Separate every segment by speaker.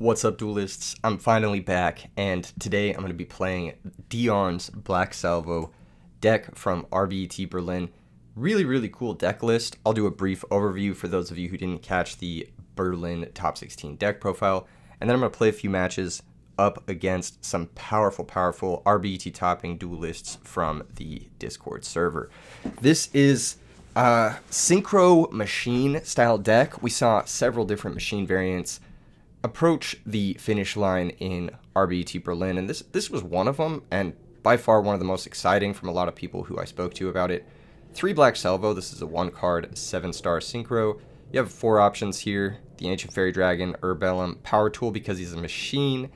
Speaker 1: What's up, duelists? I'm finally back, and today I'm going to be playing Dion's Black Salvo deck from RBET Berlin. Really cool deck list. I'll do a brief overview for those of you who didn't catch the Berlin Top 16 deck profile, and then I'm going to play a few matches up against some powerful RBET topping duelists from the Discord server. This is a synchro machine style deck. We saw several different machine variants approach the finish line in RBET Berlin, and this was one of them, and by far one of the most exciting from a lot of people who I spoke to about it. 3 Black Salvo. This is a 1-card 7-star synchro. You have 4 options here: the Ancient Fairy Dragon, Urbellum, Power Tool because he's a machine,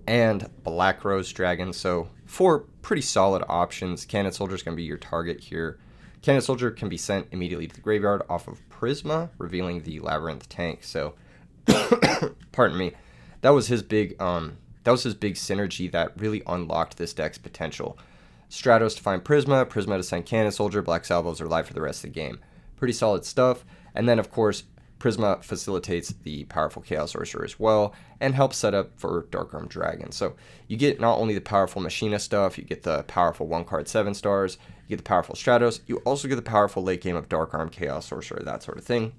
Speaker 1: and Black Rose Dragon. So 4 pretty solid options. Cannon Soldier is going to be your target here. Cannon Soldier can be sent immediately to the graveyard off of Prisma, revealing the Labyrinth tank. So pardon me, that was his big synergy that really unlocked this deck's potential. Stratos to find Prisma to send Cannon Soldier, Black Salvos are live for the rest of the game. Pretty solid stuff. And then of course Prisma facilitates the powerful Chaos Sorcerer as well and helps set up for Darkarm Dragon. So you get not only the powerful Machina stuff, you get the powerful 1-card 7 stars, you get the powerful Stratos, you also get the powerful late game of Darkarm, Chaos Sorcerer, that sort of thing.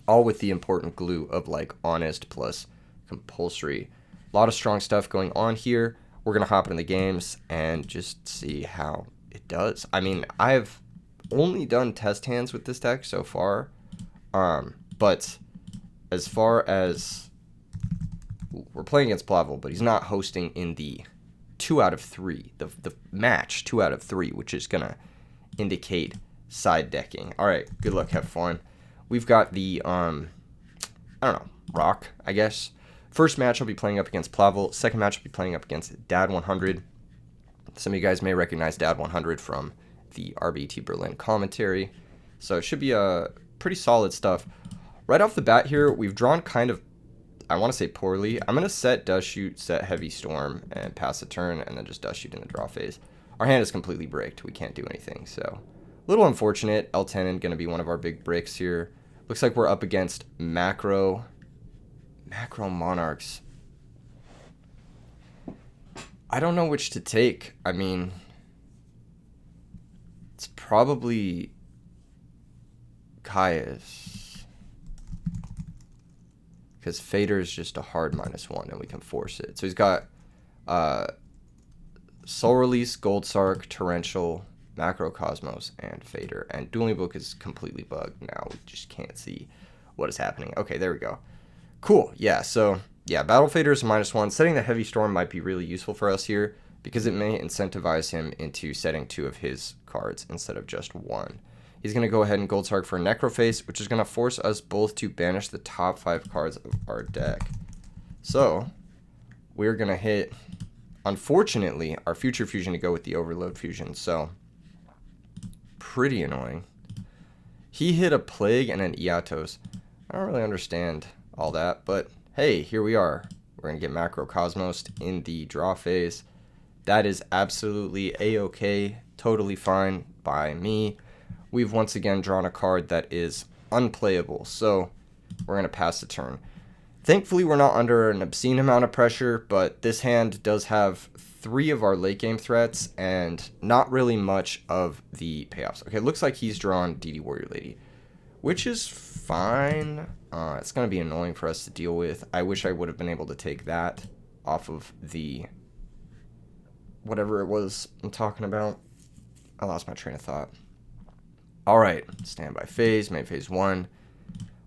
Speaker 1: All with the important glue of like Honest plus Compulsory. A lot of strong stuff going on here. We're going to hop into the games and just see how it does. I mean, I've only done test hands with this deck so far. But as far as we're playing against Plavle, but he's not hosting in the 2 out of 3, the match 2 out of 3, which is going to indicate side decking. All right, good luck, have fun. We've got the, I don't know, Rock, I guess. First match I'll be playing up against Plavle. Second match I'll be playing up against Dad 100. Some of you guys may recognize Dad 100 from the RBET Berlin commentary. So it should be pretty solid stuff. Right off the bat here, we've drawn kind of, I want to say poorly. I'm going to set Dust Shoot, set Heavy Storm, and pass the turn, and then just Dust Shoot in the draw phase. Our hand is completely bricked. We can't do anything, so a little unfortunate. L10 going to be one of our big bricks here. Looks like we're up against Macro Monarchs. I don't know which to take. I mean, it's probably Caius, because Fader is just a hard -1 and we can force it. So he's got Soul Release, Gold Sark, Torrential, Macrocosmos, and Fader. And Dueling Book is completely bugged now. We just can't see what is happening. Okay, there we go. Cool. Yeah, so yeah, Battle Fader is -1. Setting the Heavy Storm might be really useful for us here because it may incentivize him into setting 2 of his cards instead of just 1. He's going to go ahead and Gold Sark for Necroface, which is going to force us both to banish the top 5 cards of our deck. So we're going to hit, unfortunately, our Future Fusion to go with the Overload Fusion. So pretty annoying. He hit a Plague and an Iatos. I don't really understand all that, but hey, here we are. We're going to get Macrocosmos in the draw phase. That is absolutely a-okay, totally fine by me. We've once again drawn a card that is unplayable, so we're going to pass the turn. Thankfully, we're not under an obscene amount of pressure, but this hand does have 3 of our late game threats and not really much of the payoffs. Okay, it looks like he's drawn DD Warrior Lady, which is fine. It's going to be annoying for us to deal with. I wish I would have been able to take that off of the whatever it was I'm talking about. I lost my train of thought. All right, standby phase, main phase 1.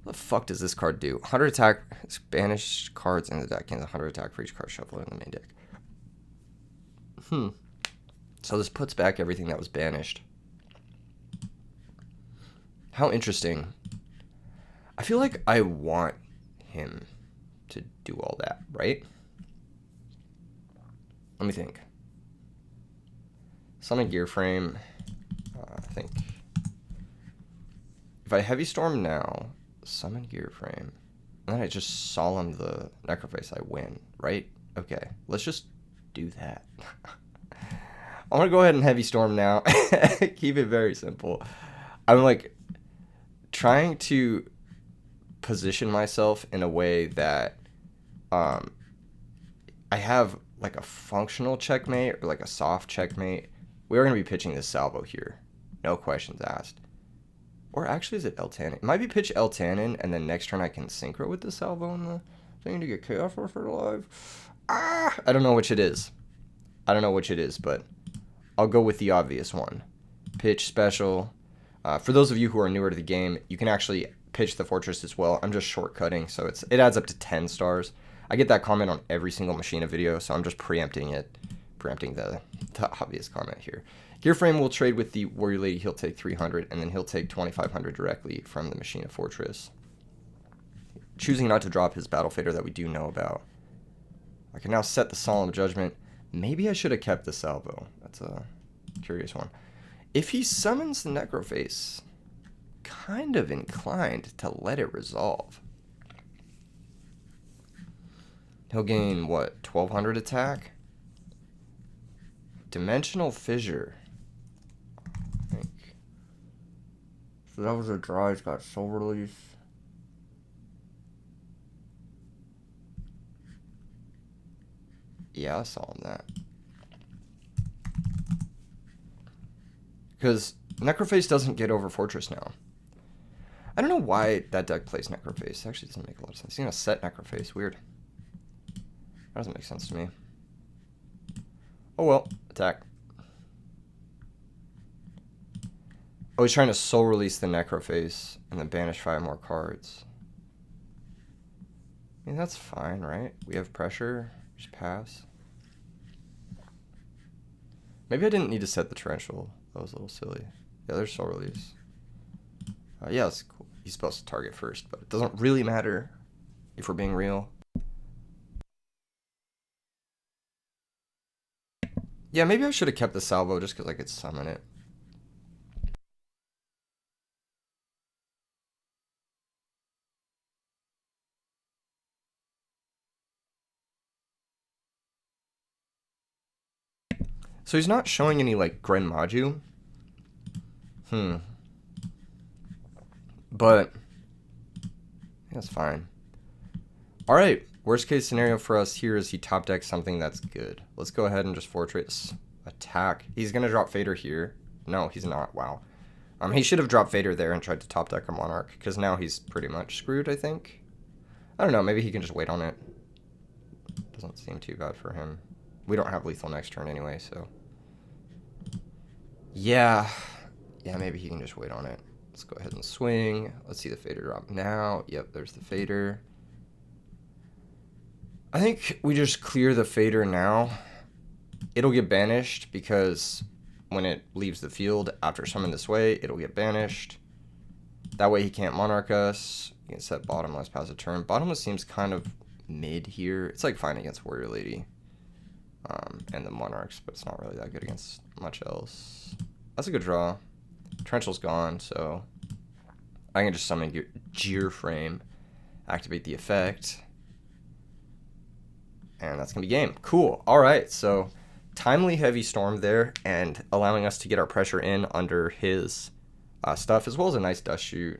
Speaker 1: What the fuck does this card do? 100 attack, banish cards in the deck, and 100 attack for each card shuffled in the main deck. So this puts back everything that was banished. How interesting. I feel like I want him to do all that, right? Let me think. Summon Gear Frame. I think if I Heavy Storm now, summon Gear Frame, and then I just Solemn the Necroface, I win, right? Okay, let's just do that. I'm gonna go ahead and Heavy Storm now. Keep it very simple. I'm like trying to position myself in a way that I have like a functional checkmate or like a soft checkmate. We are going to be pitching this salvo here. No questions asked. Or actually, is it El Tannin? It might be pitch El Tannin, and then next turn I can synchro with the salvo in the thing to get Chaos Warfare alive. I don't know which it is. I don't know which it is, but I'll go with the obvious one. Pitch special. For those of you who are newer to the game, you can actually pitch the fortress as well. I'm just shortcutting, so it adds up to 10 stars. I get that comment on every single Machina video, so I'm just preempting it. Preempting the obvious comment here. Gear frame will trade with the Warrior Lady. He'll take 300, and then he'll take 2,500 directly from the Machina Fortress. Choosing not to drop his Battle Fader that we do know about. I can now set the Solemn Judgment. Maybe I should have kept the salvo. That's a curious one. If he summons the Necroface, kind of inclined to let it resolve. He'll gain, what, 1,200 attack? Dimensional Fissure. I think. So that was a draw. He's got Soul Release. Yeah, I saw him that. Because Necroface doesn't get over Fortress now. I don't know why that deck plays Necroface. It actually doesn't make a lot of sense. He's going to set Necroface. Weird. That doesn't make sense to me. Oh well. Attack. Oh, he's trying to soul release the Necroface and then banish 5 more cards. I mean, that's fine, right? We have pressure. Just pass. Maybe I didn't need to set the Torrential. That was a little silly. Yeah, there's soul release. Yeah, that's cool. He's supposed to target first, but it doesn't really matter if we're being real. Yeah, maybe I should have kept the salvo just because I could summon it. So he's not showing any, like, Gren Maju. But that's fine. Alright, worst case scenario for us here is he top decks something that's good. Let's go ahead and just Fortress attack. He's going to drop Fader here. No, he's not. Wow. He should have dropped Fader there and tried to top deck a Monarch, because now he's pretty much screwed, I think. I don't know, maybe he can just wait on it. Doesn't seem too bad for him. We don't have lethal next turn anyway, so... Yeah, maybe he can just wait on it. Let's go ahead and swing. Let's see the Fader drop now. Yep, there's the Fader. I think we just clear the Fader now. It'll get banished because when it leaves the field after summon this way, it'll get banished. That way he can't Monarch us. You can set Bottomless, pass a turn. Bottomless seems kind of mid here. It's like fine against Warrior Lady and the Monarchs, but it's not really that good against much else. That's a good draw. Torrential's gone, so I can just summon Gear Frame, activate the effect, and that's going to be game. Cool. All right, so timely Heavy Storm there, and allowing us to get our pressure in under his stuff, as well as a nice Dust Shoot.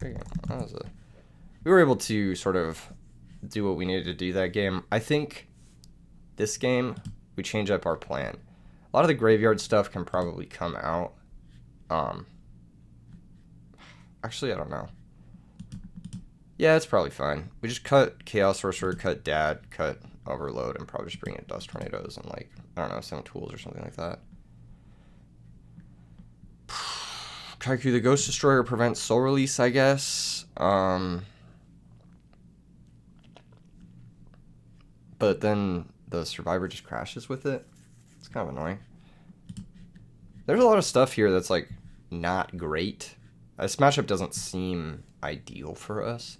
Speaker 1: We were able to sort of do what we needed to do that game. I think this game, we change up our plan. A lot of the graveyard stuff can probably come out. Actually, I don't know. Yeah, it's probably fine. We just cut Chaos Sorcerer, cut Dad, cut Overload, and probably just bring in Dust Tornadoes and, like, I don't know, some tools or something like that. Kaiku the Ghost Destroyer prevents Soul Release, I guess. But then the Survivor just crashes with it. It's kind of annoying. There's a lot of stuff here that's, like, not great. This matchup doesn't seem ideal for us.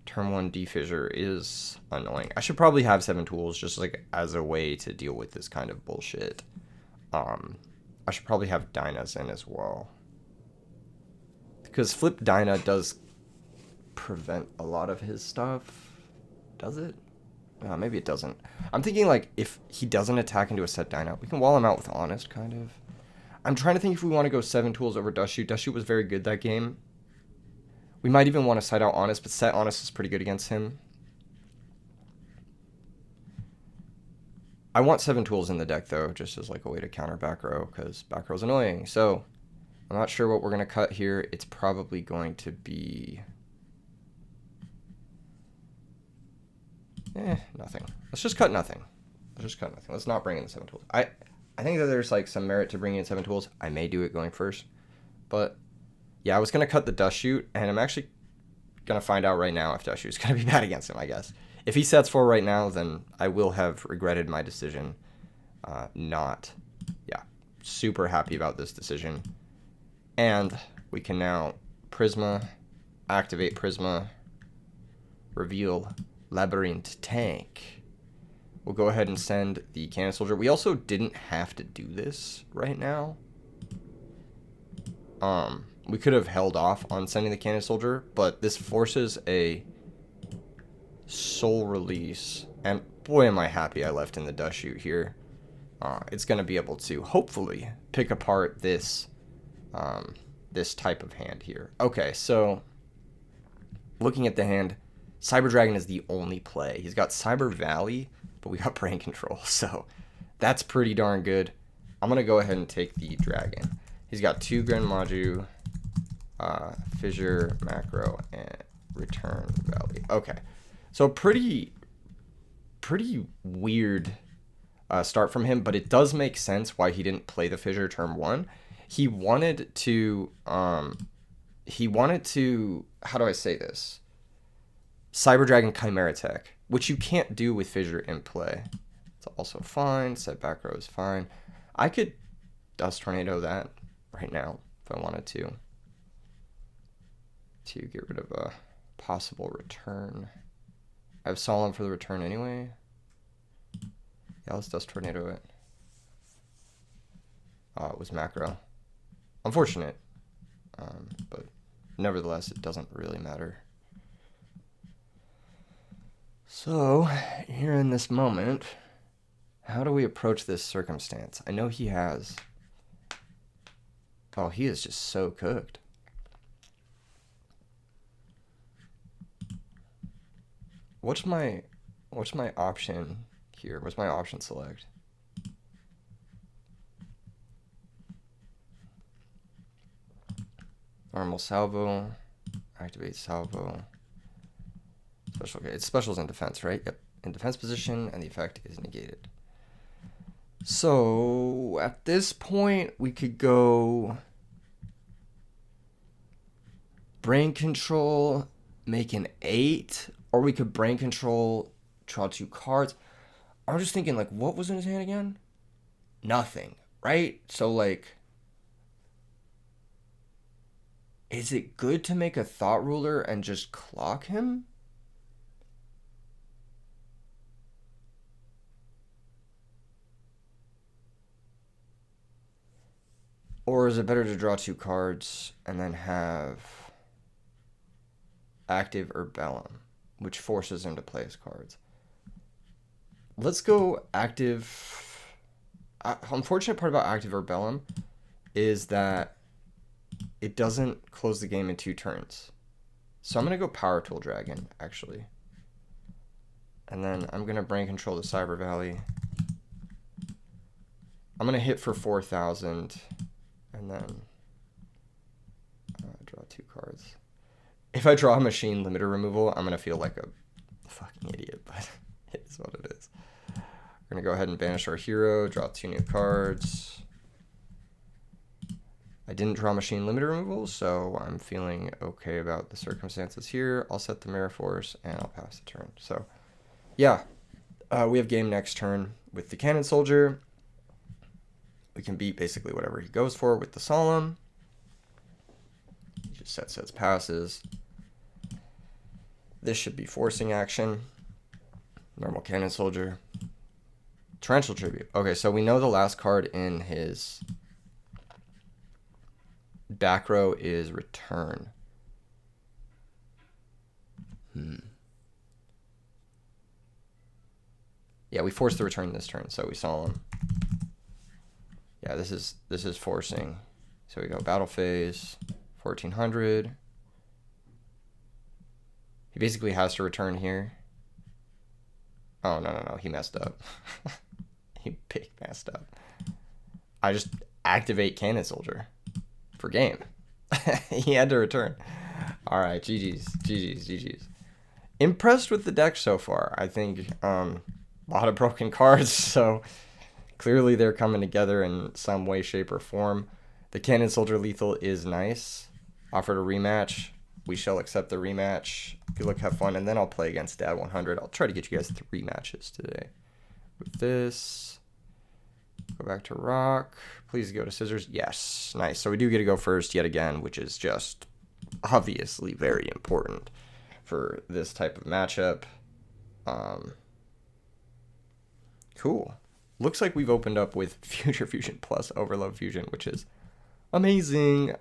Speaker 1: Turn 1 Defissure is annoying. I should probably have 7 tools just, like, as a way to deal with this kind of bullshit. I should probably have Dynas in as well. Because Flip Dyna does prevent a lot of his stuff. Does it? Maybe it doesn't. I'm thinking, like, if he doesn't attack into a set Dyna, we can wall him out with Honest, kind of. I'm trying to think if we want to go 7 tools over Dust Shoot. Dust Shoot was very good that game. We might even want to side out Honest, but set Honest is pretty good against him. I want 7 tools in the deck, though, just as like a way to counter back row, because back row's annoying. So I'm not sure what we're going to cut here. It's probably going to be... nothing. Let's just cut nothing. Let's not bring in the 7 tools. I think that there's like some merit to bringing in 7 tools. I may do it going first. But yeah, I was going to cut the dust shoot, and I'm actually going to find out right now if dust shoot is going to be bad against him, I guess. If he sets 4 right now, then I will have regretted my decision. Yeah, super happy about this decision. And we can now Prisma, activate Prisma, reveal Labyrinth Tank. We'll go ahead and send the Cannon Soldier. We also didn't have to do this right now. We could have held off on sending the Cannon Soldier, but this forces a soul release. And boy, am I happy I left in the dust shoot here. It's going to be able to hopefully pick apart this this type of hand here. Okay, so looking at the hand, Cyber Dragon is the only play. He's got Cyber Valley, but we got Brain Control, so that's pretty darn good. I'm going to go ahead and take the Dragon. He's got 2 Grand Maju, Fissure, Macro, and Return Valley. Okay, so pretty weird start from him, but it does make sense why he didn't play the Fissure turn 1. He wanted to, how do I say this? Cyber Dragon Chimera Tech, which you can't do with Fissure in play. It's also fine. Set back row is fine. I could Dust Tornado that right now if I wanted to get rid of a possible return. I have Solemn for the return anyway. Yeah, let's Dust Tornado it. It was macro. Unfortunate, but nevertheless, it doesn't really matter. So, here in this moment, how do we approach this circumstance? I know he has... Oh, he is just so cooked. What's my option here? What's my option select? Normal salvo, activate salvo. Special, okay, it's specials in defense, right? Yep, in defense position, and the effect is negated. So at this point, we could go Brain Control, make an 8, or we could Brain Control, draw 2 cards. I'm just thinking, like, what was in his hand again? Nothing, right? So, like, is it good to make a Thought Ruler and just clock him? Or is it better to draw 2 cards and then have active Urbellum, which forces him to play his cards? Let's go active. Unfortunate part about active Urbellum is that it doesn't close the game in 2 turns. So I'm going to go Power Tool Dragon, actually. And then I'm going to Brain Control the Cyber Valley. I'm going to hit for 4,000. And then draw 2 cards. If I draw a machine limiter removal, I'm going to feel like a fucking idiot, but it is what it is. We're going to go ahead and banish our hero, draw 2 new cards. I didn't draw machine limiter removal, so I'm feeling okay about the circumstances here. I'll set the Mirror Force, and I'll pass the turn. So, yeah, we have game next turn with the Cannon Soldier. We can beat basically whatever he goes for with the Solemn. He just sets, passes. This should be forcing action. Normal Cannon Soldier. Torrential Tribute. Okay, so we know the last card in his back row is Return. Yeah, we forced the return this turn, so we Solemn. Yeah, this is forcing. So we go Battle Phase, 1400. He basically has to return here. Oh, no, he messed up. He big messed up. I just activate Cannon Soldier for game. He had to return. All right, GG's. Impressed with the deck so far. I think a lot of broken cards, so clearly they're coming together in some way, shape, or form. The Cannon Soldier lethal is nice. Offered a rematch. We shall accept the rematch. Good luck, have fun, and then I'll play against Dad 100. I'll try to get you guys 3 matches today. With this, go back to rock. Please go to scissors. Yes, nice. So we do get to go first yet again, which is just obviously very important for this type of matchup. Cool. Looks like we've opened up with Future Fusion plus Overload Fusion, which is amazing.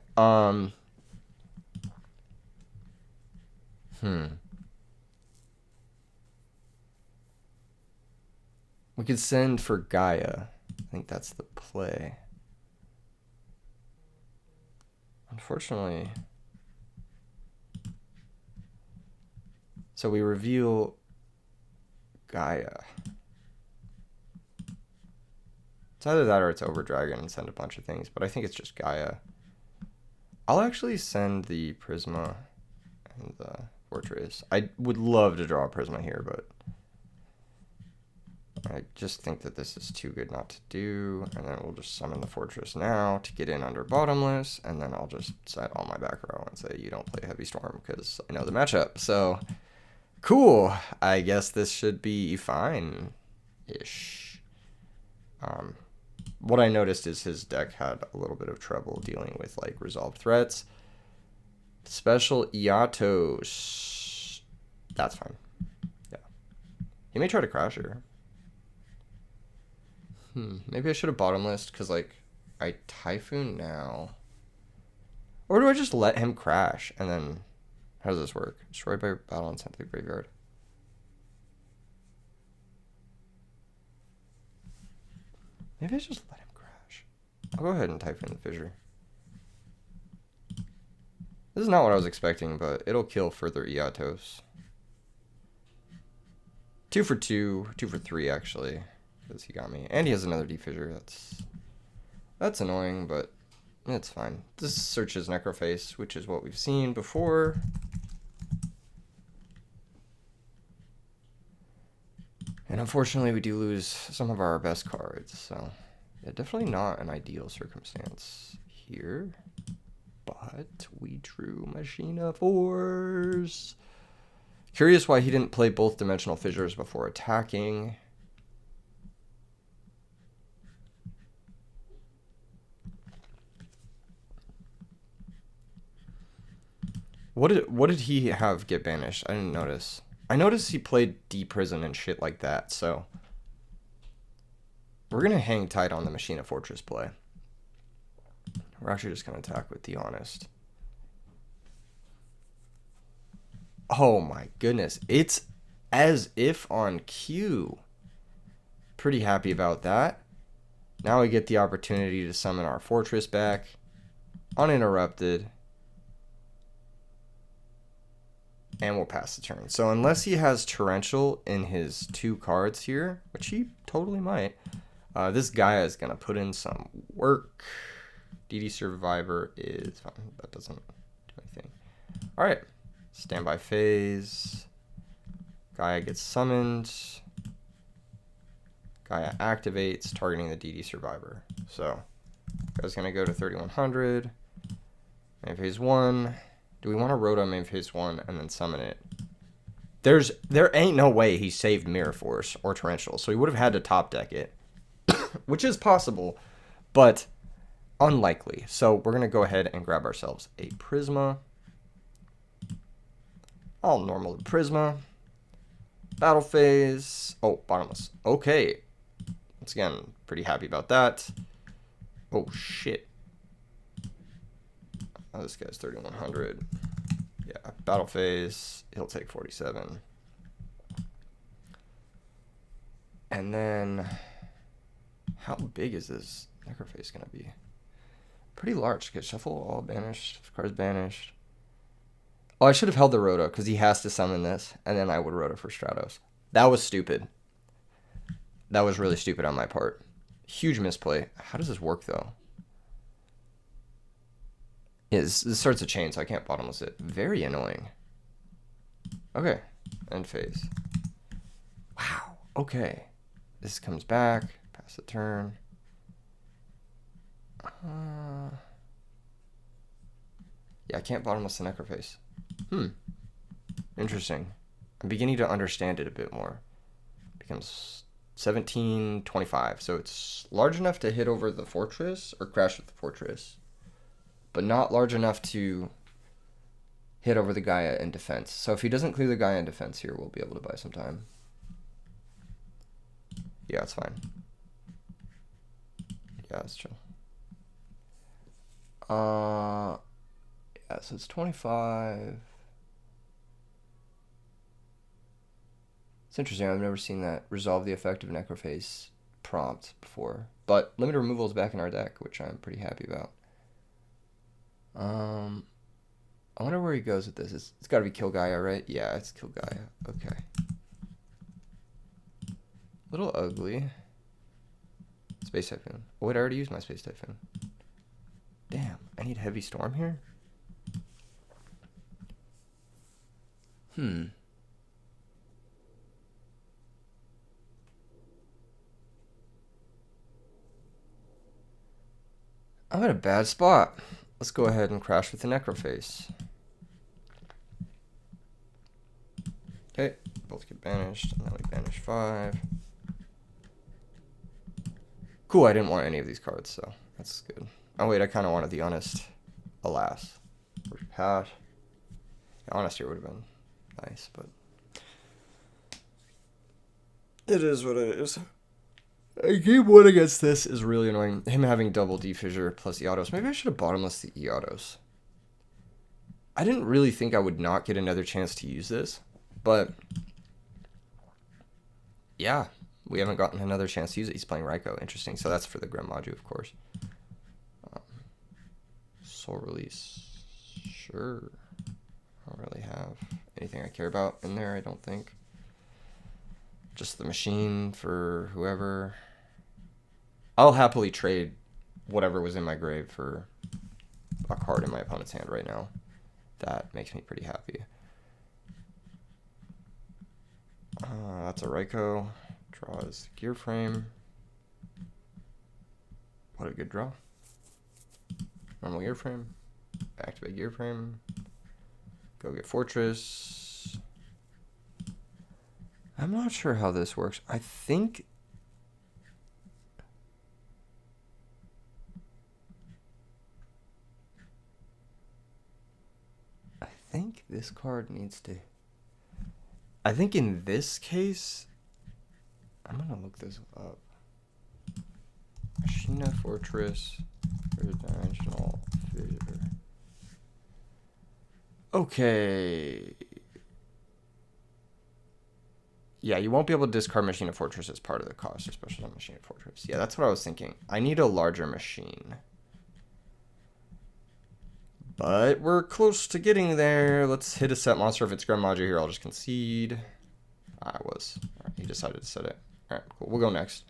Speaker 1: We could send for Gaia. I think that's the play. Unfortunately. So we reveal Gaia. It's either that or it's Overdragon and send a bunch of things, but I think it's just Gaia. I'll actually send the Prisma and the Fortress. I would love to draw a Prisma here, but I just think that this is too good not to do. And then we'll just summon the Fortress now to get in under Bottomless, and then I'll just set all my back row and say you don't play Heavy Storm because I know the matchup. So cool. I guess this should be fine-ish. What I noticed is his deck had a little bit of trouble dealing with like resolved threats. Special Iatos. That's fine. Yeah. He may try to crash here. Maybe I should have bottomless because like I Typhoon now. Or do I just let him crash and then how does this work? Destroyed by battle and sent to the graveyard. Maybe I just let him crash. I'll go ahead and Typhoon the Fissure. This is not what I was expecting, but it'll kill further Iatos. 2 for 2, 2 for 3 actually, because he got me. And he has another Defissure. That's annoying, but it's fine. This searches Necroface, which is what we've seen before. And unfortunately, we do lose some of our best cards, so yeah, definitely not an ideal circumstance here. But we drew Machina Force. Curious why he didn't play both Dimensional Fissures before attacking. What did he have get banished? I didn't notice. I noticed he played D-Prison and shit like that, so we're going to hang tight on the Machina Fortress play. We're actually just going to attack with the Honest. Oh my goodness. It's as if on cue. Pretty happy about that. Now we get the opportunity to summon our Fortress back. Uninterrupted. And we'll pass the turn. So unless he has Torrential in his 2 cards here, which he totally might, this guy is going to put in some work. DD Survivor is fine. That doesn't do anything. All right. Standby phase. Gaia gets summoned. Gaia activates, targeting the DD Survivor. So, guy's going to go to 3100. Main phase 1. Do we want to Rhoda main phase 1 and then summon it? There ain't no way he saved Mirror Force or Torrential, so he would have had to top deck it. Which is possible, but unlikely. So we're going to go ahead and grab ourselves a Prisma. I'll normal the Prisma. Battle phase. Oh, Bottomless. Okay. Once again, pretty happy about that. Oh, shit. Oh, this guy's 3100. Yeah, battle phase. He'll take 47. And then, how big is this Necroface going to be? Pretty large. Get shuffle, all banished. Cards banished. Oh, I should have held the Rhoda because he has to summon this, and then I would Rhoda for Stratos. That was stupid. That was really stupid on my part. Huge misplay. How does this work, though? Yeah, this starts a chain, so I can't bottomless it. Very annoying. Okay. End phase. Wow. Okay. This comes back. Pass the turn. Yeah, I can't bottomless the necroface. Interesting. I'm beginning to understand it a bit more. Becomes 1725. So it's large enough to hit over the fortress or crash with the fortress, but not large enough to hit over the Gaia in defense. So if he doesn't clear the Gaia in defense here, we'll be able to buy some time. Yeah, it's fine. Yeah, it's chill. Yeah, so it's 25. It's interesting. I've never seen that resolve the effect of necrophase prompt before. But limit removal is back in our deck, which I'm pretty happy about. I wonder where he goes with this. It's got to be kill Gaia, right? Yeah, it's kill Gaia. Okay. Little ugly. Space Typhoon. Oh, wait, I already used my Space Typhoon. Damn, I need Heavy Storm here? I'm in a bad spot. Let's go ahead and crash with the Necroface. Okay, both get banished, and then we banish 5. Cool, I didn't want any of these cards, so that's good. Oh wait, I kind of wanted the Honest. Alas. Pass. Yeah, Honest here would have been nice, but it is what it is. Game 1 against this is really annoying. Him having double D-Fissure plus E-Autos. Maybe I should have bottomless the E-Autos. I didn't really think I would not get another chance to use this, but yeah, we haven't gotten another chance to use it. He's playing Raikou. Interesting. So that's for the Grandmaju, of course. Soul Release. Sure. I don't really have anything I care about in there, I don't think. Just the machine for whoever. I'll happily trade whatever was in my grave for a card in my opponent's hand right now. That makes me pretty happy. That's a Raikou. Draws Gear Frame. What a good draw. Normal Gear Frame. Activate Gear Frame. Go get Fortress. I'm not sure how this works. I think this card needs to... I think in this case, I'm going to look this up. Machina Fortress, third dimensional fissure. Okay. Yeah, you won't be able to discard Machina Fortress as part of the cost, especially on Machina Fortress. Yeah, that's what I was thinking. I need a larger machine. But we're close to getting there. Let's hit a set monster. If it's Grandmaju here, I'll just concede. I was. All right, he decided to set it. All right, cool. We'll go next.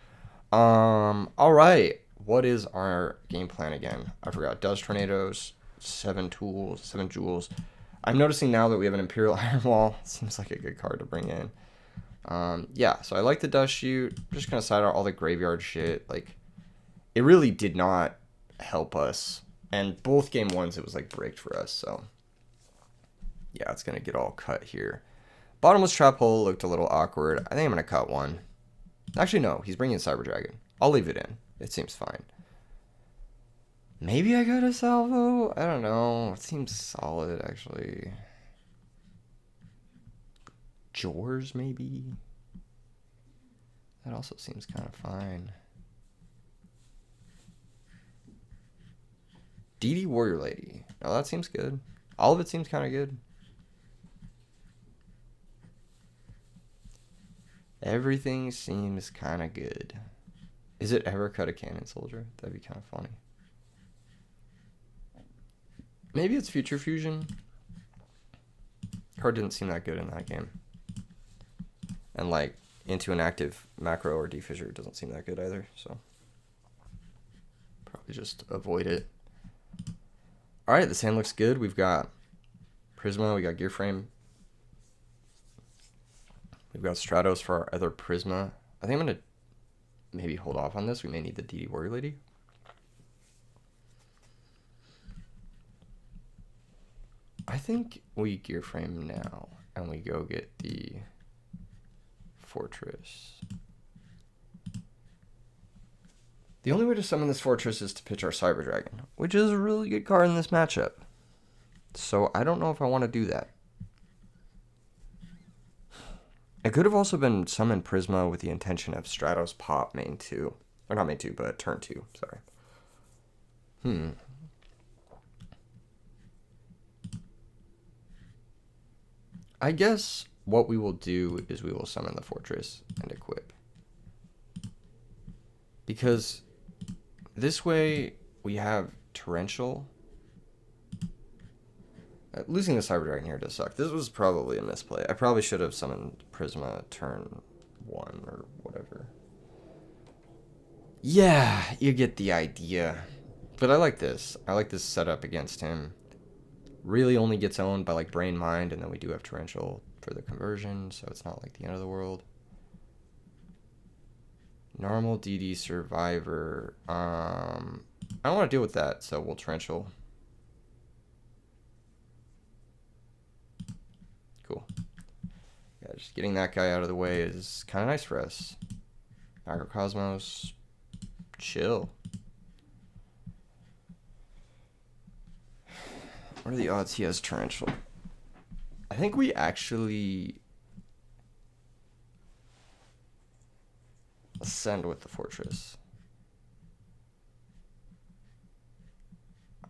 Speaker 1: All right. What is our game plan again? I forgot. Does Tornadoes, 7 tools, 7 jewels. I'm noticing now that we have an Imperial Iron Wall. Seems like a good card to bring in. Yeah, so I like the Dust Shoot. I'm just going to side out all the graveyard shit. Like, it really did not help us. And both game ones, it was like bricked for us. So, yeah, it's going to get all cut here. Bottomless Trap Hole looked a little awkward. I think I'm going to cut one. Actually, no. He's bringing Cyber Dragon. I'll leave it in. It seems fine. Maybe I got a Salvo? I don't know. It seems solid, actually. Jors, maybe? That also seems kind of fine. DD Warrior Lady. Oh, that seems good. All of it seems kind of good. Everything seems kind of good. Is it ever cut a Cannon Soldier? That'd be kind of funny. Maybe it's Future Fusion. Card didn't seem that good in that game. And like, into an active macro or defissure doesn't seem that good either, so probably just avoid it. All right, this hand looks good. We've got Prisma, we got Gear Frame. We've got Stratos for our other Prisma. I think I'm going to maybe hold off on this. We may need the DD Warrior Lady. I think we Gear Frame now, and we go get the Fortress. The only way to summon this Fortress is to pitch our Cyber Dragon, which is a really good card in this matchup. So I don't know if I want to do that. It could have also been summon Prisma with the intention of Stratos pop main 2. Or not main 2, but turn 2, sorry. I guess what we will do is we will summon the Fortress and equip. Because this way we have Torrential. Losing the Cyber Dragon here does suck. This was probably a misplay. I probably should have summoned Prisma turn 1 or whatever. Yeah, you get the idea. But I like this. I like this setup against him. Really only gets owned by like Brain Mind, and then we do have Torrential for the conversion, so it's not like the end of the world. Normal DD Survivor. I don't want to deal with that, so we'll Torrential. Cool. Yeah, just getting that guy out of the way is kind of nice for us. Macrocosmos, chill. What are the odds he has Torrential? I think we actually ascend with the Fortress.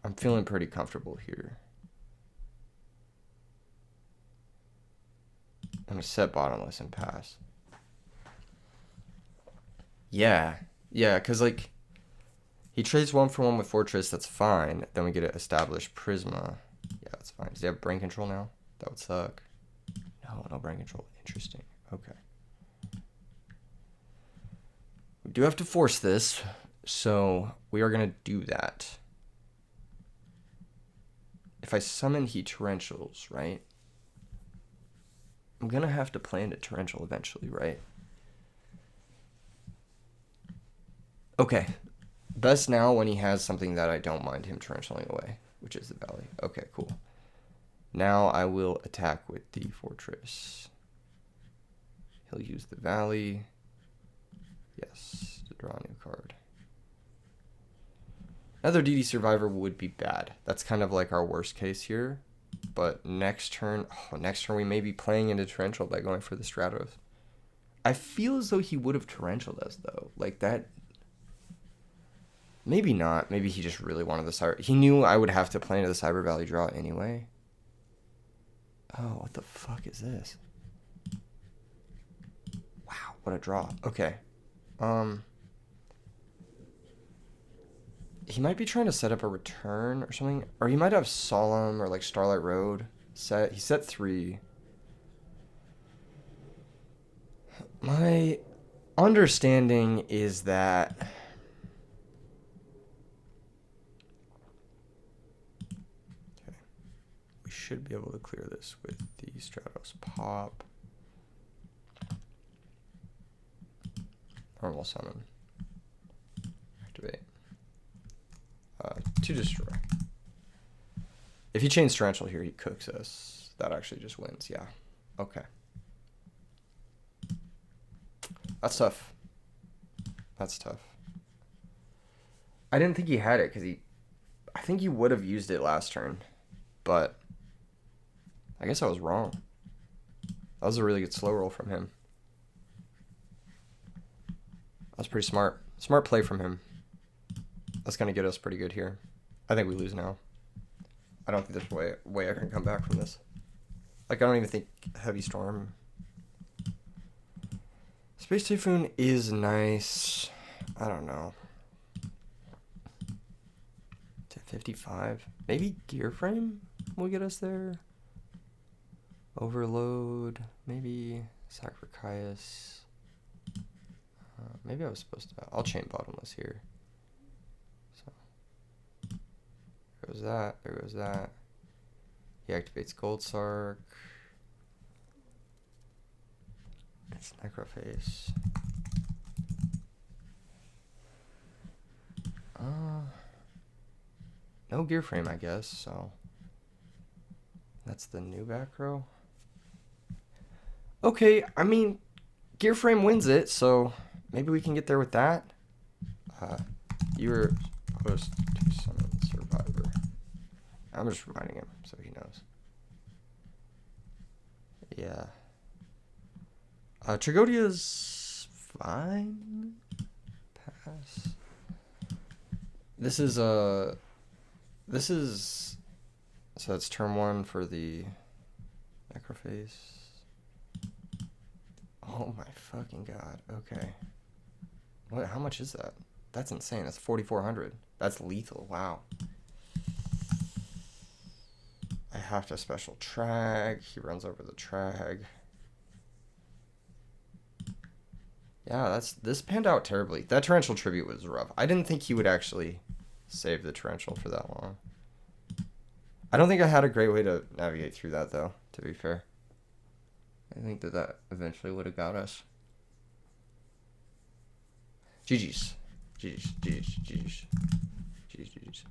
Speaker 1: I'm feeling pretty comfortable here. I'm going to set Bottomless and pass. Yeah, because like he trades 1-for-1 with Fortress, that's fine. Then we get to establish Prisma. Yeah, that's fine. Does he have brain control now? That would suck. No brain control. Interesting. Okay. We do have to force this, so we are going to do that. If I summon he Torrentials, right? I'm going to have to play into Torrential eventually, right? Okay. Best now when he has something that I don't mind him Torrentialing away, which is the Valley. Okay, cool. Now I will attack with the Fortress. He'll use the Valley. Yes, to draw a new card. Another DD Survivor would be bad. That's kind of like our worst case here. But next turn we may be playing into Torrential by going for the Stratos. I feel as though he would have Torrentialed us, though. Like that. Maybe not. Maybe he just really wanted the Cyber. He knew I would have to play into the Cyber Valley draw anyway. Oh, what the fuck is this? Wow, what a draw. Okay. He might be trying to set up a return or something. Or he might have Solemn or like Starlight Road set. He set 3. My understanding is that we should be able to clear this with the Stratos pop. Normal summon. Activate. To destroy. If he chains Torrential here, he cooks us. That actually just wins. Yeah. Okay. That's tough. That's tough. I didn't think he had it because I think he would have used it last turn, but I guess I was wrong. That was a really good slow roll from him. That's pretty smart. Smart play from him. That's going to get us pretty good here. I think we lose now. I don't think there's a way I can come back from this. Like, I don't even think Heavy Storm. Space Typhoon is nice. I don't know. To 55. Maybe Gear Frame will get us there. Overload. Maybe Sacrifice. maybe I was supposed to. I'll chain bottomless here. So there goes that. There goes that. He activates Gold Sark. It's Necroface. No gear frame, I guess, so that's the new back row. Okay, I mean, gear frame wins it, so maybe we can get there with that. You were supposed to summon Survivor. I'm just reminding him so he knows. Yeah. Trigodia's fine. Pass. This is so that's turn 1 for the Necroface. Oh my fucking god. Okay. What? How much is that? That's insane. That's 4,400. That's lethal. Wow. I have to special trag. He runs over the trag. Yeah, this panned out terribly. That torrential tribute was rough. I didn't think he would actually save the torrential for that long. I don't think I had a great way to navigate through that, though, to be fair. I think that eventually would have got us. GG's. GG's. GG's. GG's. GG's.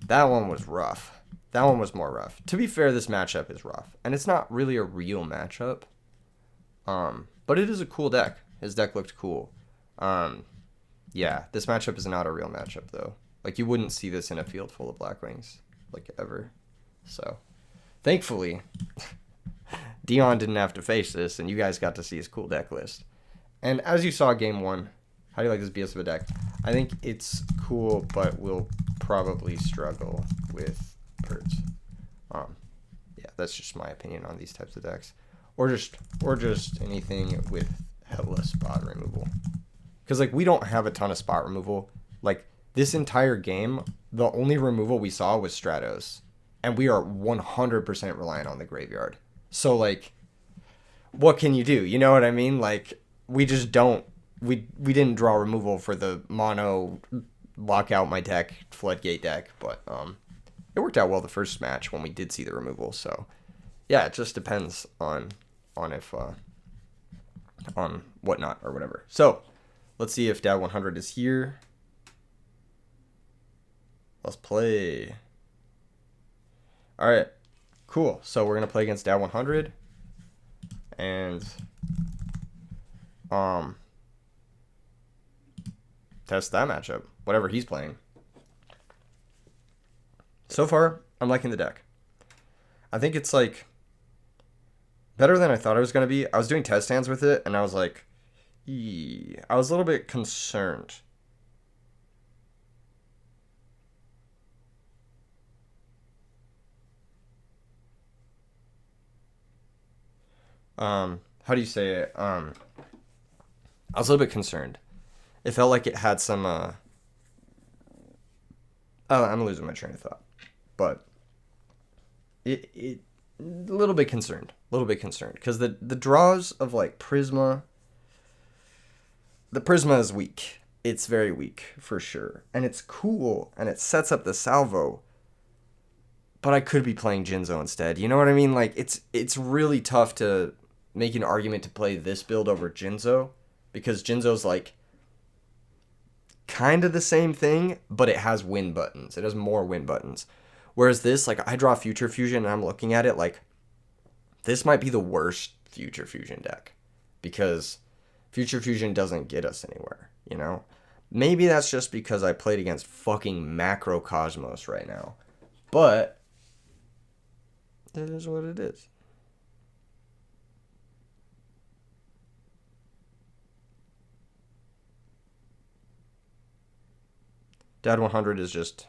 Speaker 1: That one was rough. That one was more rough. To be fair, this matchup is rough. And it's not really a real matchup. But it is a cool deck. His deck looked cool. Yeah, this matchup is not a real matchup, though. Like, you wouldn't see this in a field full of Blackwings, like, ever. So, thankfully, Dion didn't have to face this, and you guys got to see his cool deck list. And as you saw game 1, how do you like this BS of a deck? I think it's cool, but we'll probably struggle with Birds. Yeah, that's just my opinion on these types of decks. Or just anything with hella spot removal. Because, like, we don't have a ton of spot removal. Like, this entire game, the only removal we saw was Stratos. And we are 100% reliant on the graveyard. So, like, what can you do? You know what I mean? Like, we just don't. We didn't draw removal for the mono lock out my deck, floodgate deck. But it worked out well the first match when we did see the removal. So, yeah, it just depends on if on whatnot or whatever. So, let's see if Dad 100 is here. Let's play. All right, cool. So we're gonna play against Dad 100, and test that matchup, whatever he's playing. So far, I'm liking the deck. I think it's like better than I thought it was gonna be. I was doing test hands with it, and I was like, I was a little bit concerned. How do you say it? I was a little bit concerned. It felt like it had some, oh, I'm losing my train of thought. But it a little bit concerned. Because the draws of, like, Prisma, the Prisma is weak. It's very weak, for sure. And it's cool, and it sets up the salvo. But I could be playing Jinzo instead. You know what I mean? Like, it's really tough to make an argument to play this build over Jinzo, because Jinzo's, like, kind of the same thing, but it has win buttons. It has more win buttons. Whereas this, like, I draw Future Fusion and I'm looking at it like, this might be the worst Future Fusion deck, because Future Fusion doesn't get us anywhere, you know? Maybe that's just because I played against fucking Macro Cosmos right now. But it is what it is. Dad 100 is just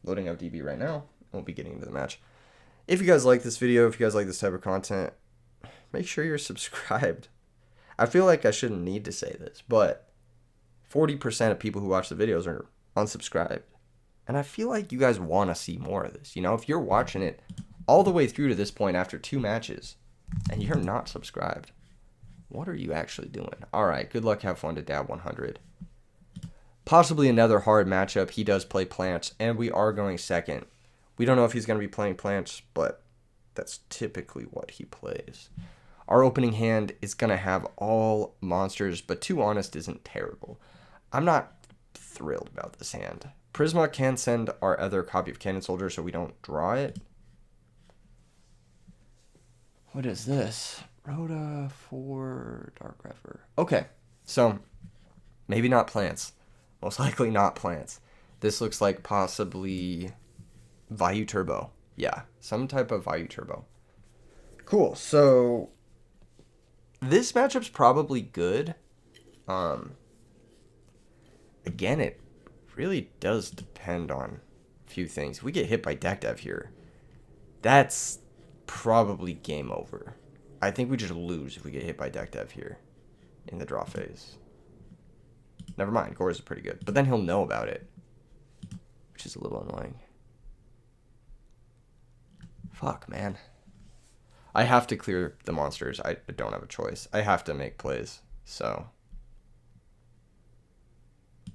Speaker 1: loading up DB right now. We'll be getting into the match. If you guys like this video, if you guys like this type of content, make sure you're subscribed. I feel like I shouldn't need to say this, but 40% of people who watch the videos are unsubscribed. And I feel like you guys want to see more of this. You know, if you're watching it all the way through to this point after 2 matches and you're not subscribed, What are you actually doing? All right, good luck, have fun to dab 100. Possibly another hard matchup. He does play plants, and we are going second. We don't know if he's going to be playing plants, but that's typically what he plays. Our opening hand is going to have all monsters, but Too Honest isn't terrible. I'm not thrilled about this hand. Prisma can send our other copy of Cannon Soldier so we don't draw it. What is this? Rhoda for Dark Refer. Okay, so maybe not plants. Most likely not plants. This looks like possibly Vayu Turbo. Yeah, some type of Vayu Turbo. Cool, so this matchup's probably good. Again, it really does depend on a few things. If we get hit by Deck Dev here, that's probably game over. I think we just lose if we get hit by Deck Dev here in the draw phase. Never mind, Gores is pretty good. But then he'll know about it, which is a little annoying. Fuck, man. I have to clear the monsters. I don't have a choice. I have to make plays, so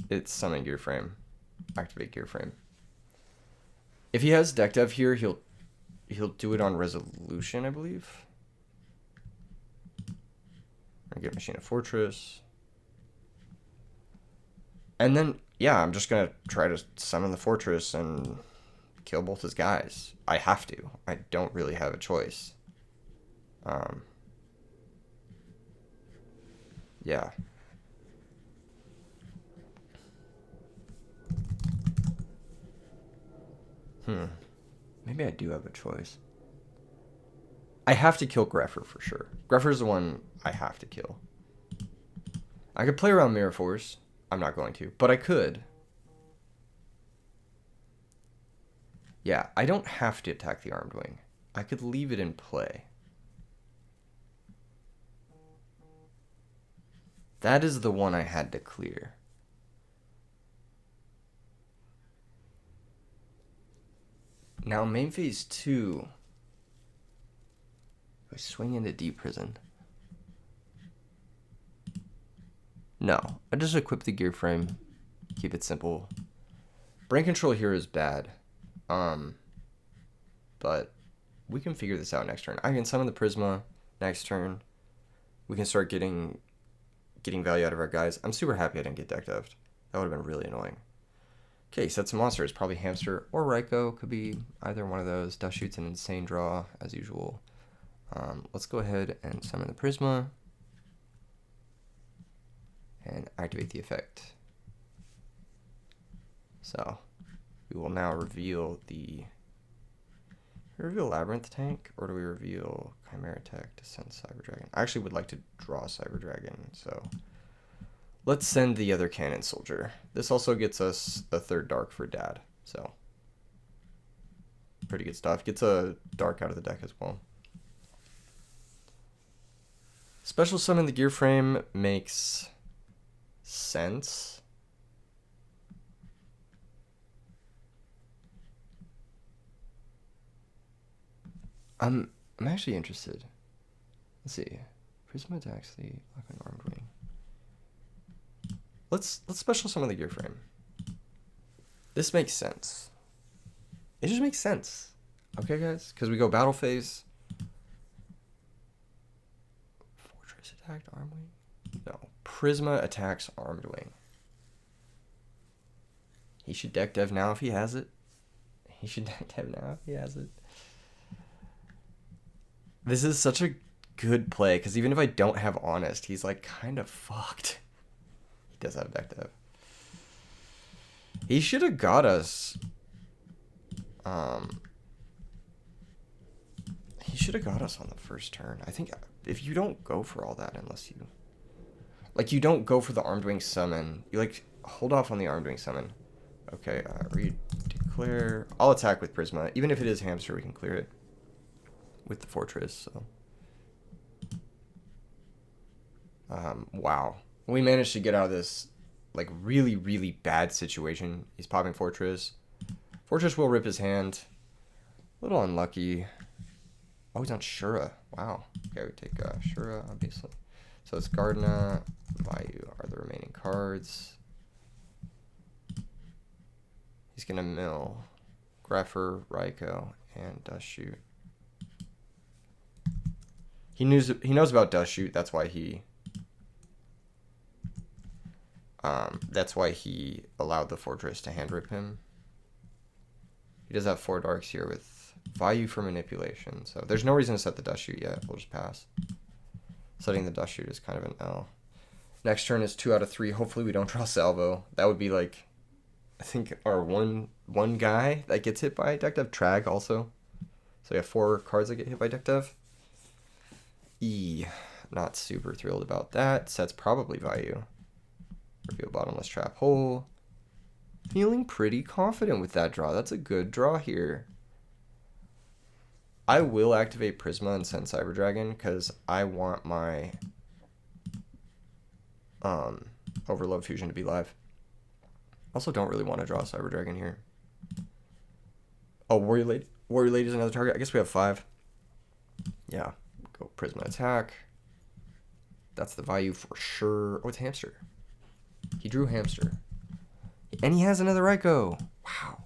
Speaker 1: it's summon Gear Frame, activate Gear Frame. If he has Deck Dev here, he'll do it on Resolution, I believe. I'm gonna get Machine of Fortress, and then yeah, I'm just gonna try to summon the Fortress and kill both his guys. I have to. I don't really have a choice. Yeah. Maybe I do have a choice. I have to kill Greffer for sure. Greffer's the one I have to kill. I could play around Mirror Force. I'm not going to, but I could. Yeah, I don't have to attack the Armed Wing. I could leave it in play. That is the one I had to clear. Now, main phase 2. I swing into Deep Prison. No, I just equip the Gear Frame. Keep it simple. Brain Control here is bad. But we can figure this out next turn. I can summon the Prisma next turn. We can start getting value out of our guys. I'm super happy I didn't get Deck Dev'd. That would have been really annoying. Okay, set some monsters. Probably Hamster or Raikou. Could be either one of those. Dust Shoot's an insane draw, as usual. Let's go ahead and summon the Prisma. And activate the effect. So, we will now reveal the... reveal Labyrinth Tank, or do we reveal Chimera Tech to send Cyber Dragon? I actually would like to draw Cyber Dragon, so let's send the other Cannon Soldier. This also gets us a third Dark for Dad, so pretty good stuff. Gets a Dark out of the deck as well. Special Summon the Gear Frame makes sense. I'm actually interested. Let's see. Prisma attacks the Black Armed Wing. Let's special summon the Gear Frame. This makes sense. It just makes sense. Okay, guys? Because we go battle phase. Fortress attacked Armed Wing? No. Prisma attacks Armed Wing. He should deck dev now if he has it. He should deck dev now if he has it. This is such a good play, because even if I don't have Honest, he's like kind of fucked. He does have deck dev. He should have got us. He should have got us on the first turn. I think if you don't go for all that, unless you... like, you don't go for the Armed Wing summon. You, like, hold off on the Armed Wing summon. Okay, declare. I'll attack with Prisma. Even if it is Hamster, we can clear it with the Fortress, so. Wow. We managed to get out of this, like, really, really bad situation. He's popping Fortress. Fortress will rip his hand. A little unlucky. Oh, he's on Shura. Wow. Okay, we take Shura, obviously. So So it's Gardena, Vayu are the remaining cards. He's gonna mill Greffer, Raikou, and Dust Shoot. He knows about Dust Shoot. That's why he allowed the Fortress to hand rip him. He does have 4 darks here with Vayu for manipulation, so there's no reason to set the Dust Shoot yet. We'll just pass. Setting the Dust Shoot is kind of an L. Next turn is 2 out of 3. Hopefully we don't draw Salvo. That would be like, I think our one guy that gets hit by Deck Dev. Trag also. So we have 4 cards that get hit by Deck Dev. Not super thrilled about that. Sets probably Vayu. Reveal Bottomless Trap Hole. Feeling pretty confident with that draw. That's a good draw here. I will activate Prisma and send Cyber Dragon because I want my Overload Fusion to be live. Also don't really want to draw Cyber Dragon here. Oh, Warrior Lady. Warrior Lady is another target. I guess we have 5. Yeah. Go Prisma attack. That's the Vayu for sure. Oh, it's Hamster. He drew Hamster. And he has another Raikou. Wow.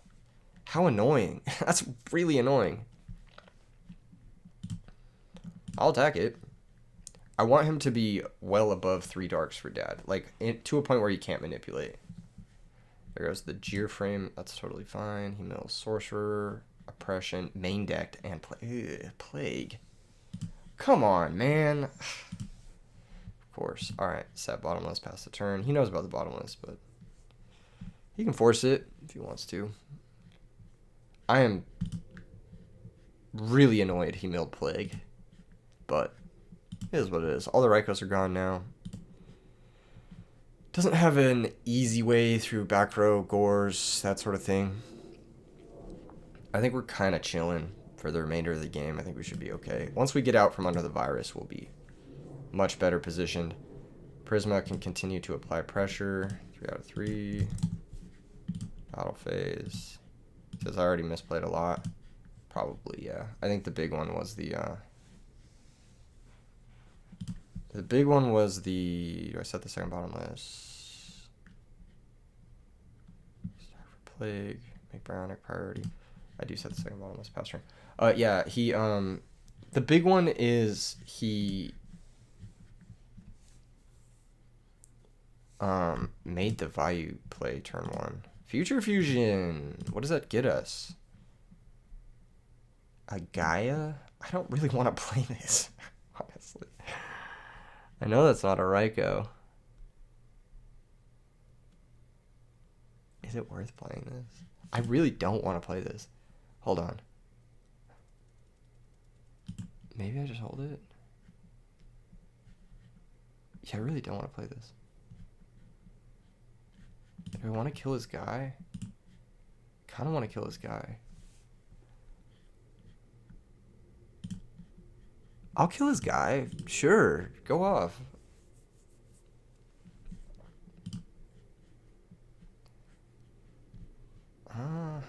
Speaker 1: How annoying. That's really annoying. I'll attack it. I want him to be well above 3 darks for Dad. Like, to a point where he can't manipulate. There goes the Jeer Frame. That's totally fine. He mills Sorcerer, Oppression, main decked, and Plague. Come on, man. Of course. Alright, set Bottomless past the turn. He knows about the Bottomless, but he can force it if he wants to. I am really annoyed he milled Plague, but it is what it is. All the Raikous are gone now. Doesn't have an easy way through back row, Gores, that sort of thing. I think we're kind of chilling for the remainder of the game. I think we should be okay. Once we get out from under the virus, we'll be much better positioned. Prisma can continue to apply pressure. 3 out of 3. Battle phase. Says I already misplayed a lot. Probably, yeah. I think the big one was the big one was the... Do I set the second Bottomless? Start for Plague. Make Bionic priority. I do set the second Bottomless past turn. Yeah, he... The big one is he... made the Vayu play turn 1. Future Fusion! What does that get us? A Gaia? I don't really want to play this, honestly. I know that's not a Raikou. Is it worth playing this? I really don't want to play this. Hold on. Maybe I just hold it? Yeah, I really don't want to play this. Do I want to kill this guy? Kind of want to kill this guy. I'll kill this guy. Sure. Go off. I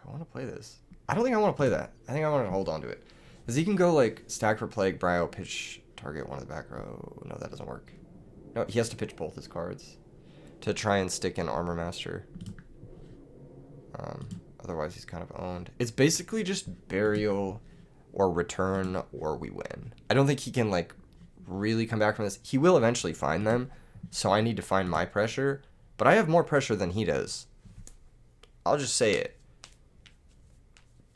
Speaker 1: want to play this. I don't think I want to play that. I think I want to hold on to it. Because he can go like stack for Plague, Bryo, pitch, target one of the back row. No, that doesn't work. No, he has to pitch both his cards to try and stick in Armor Master. Otherwise, he's kind of owned. It's basically just Burial or Return or we win. I don't think he can like really come back from this. He will eventually find them, so I need to find my pressure. But I have more pressure than he does. I'll just say it.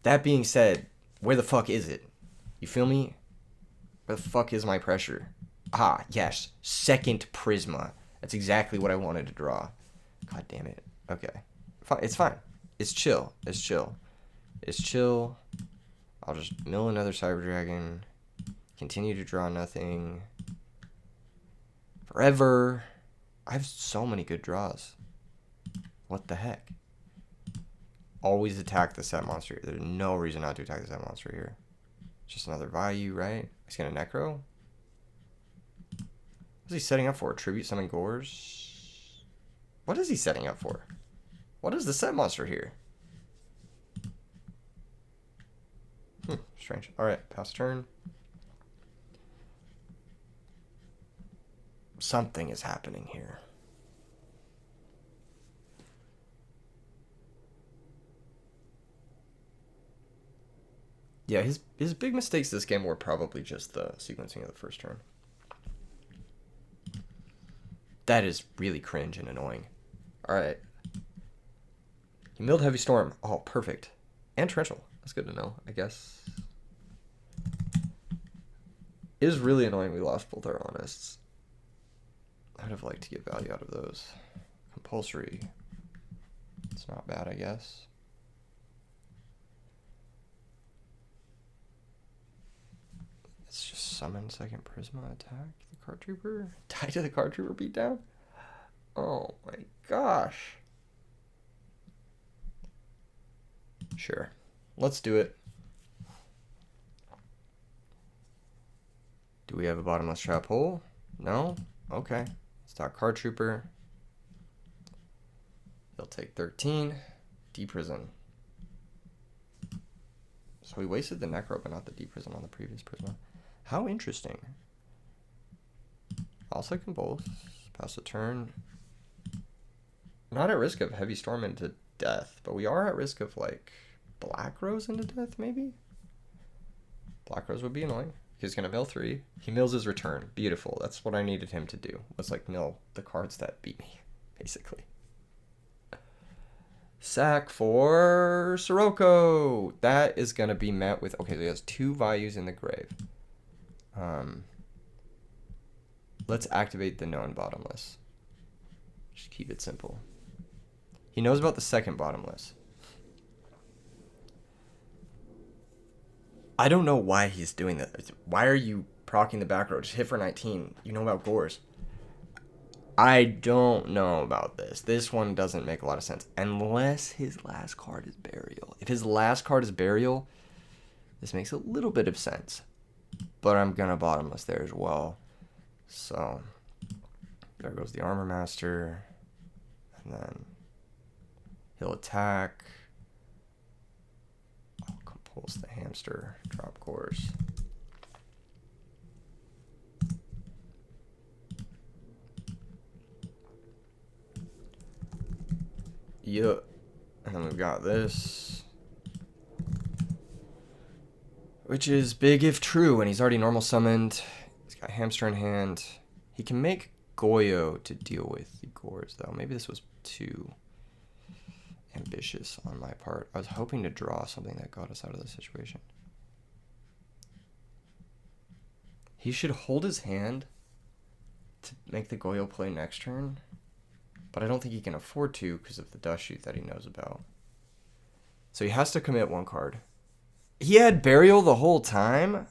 Speaker 1: That being said, where the fuck is it? You feel me? Where the fuck is my pressure? Ah, yes. Second Prisma. That's exactly what I wanted to draw. God damn it. Okay. It's fine. It's chill. It's chill. It's chill. I'll just mill another Cyber Dragon. Continue to draw nothing. Forever. I have so many good draws. What the heck? Always attack the set monster. There's no reason not to attack the set monster here. Just another Vayu, right? He's gonna Necro. What's he setting up for? Tribute Summon Gores? What is he setting up for? What is the set monster here? Strange. Alright, pass turn. Something is happening here. Yeah, his big mistakes this game were probably just the sequencing of the first turn. That is really cringe and annoying. Alright. He milled Heavy Storm. Oh, perfect. And Torrential. That's good to know, I guess. It is really annoying we lost both our Honest. I'd have liked to get value out of those. Compulsory. It's not bad, I guess. Let's just summon second Prisma, attack the Card Trooper. Die to the Card Trooper beatdown? Oh my gosh. Sure. Let's do it. Do we have a bottomless trap hole? No? Okay. Let's talk Card Trooper. He'll take 13. Deprison. So we wasted the Necro, but not the Deprison on the previous Prisma. How interesting. Also Compulse. Pass the turn. Not at risk of Heavy Storm into death, but we are at risk of, like, Black Rose into death, maybe? Black Rose would be annoying. He's going to mill 3. He mills his return. Beautiful. That's what I needed him to do. Was, like, mill the cards that beat me, basically. Sack for Sirocco. That is going to be met with... Okay, so he has 2 values in the grave. Let's activate the known bottomless. Just keep it simple. He knows about the second bottomless. I don't know why he's doing that. Why are you proccing the back row? Just hit for 19. You know about Gores. I don't know about this. This one doesn't make a lot of sense. Unless his last card is Burial. If his last card is Burial, this makes a little bit of sense. But I'm going to bottomless there as well. So, there goes the Armor Master. And then he'll attack. I'll compulse the Hamster. Drop Gores. Yeah. And then we've got this. Which is big if true, and he's already normal summoned. He's got Hamster in hand. He can make Yugioh to deal with the Gores, though. Maybe this was too ambitious on my part. I was hoping to draw something that got us out of the situation. He should hold his hand to make the Yugioh play next turn, but I don't think he can afford to because of the dust shoot that he knows about. So he has to commit 1 card. He had Burial the whole time?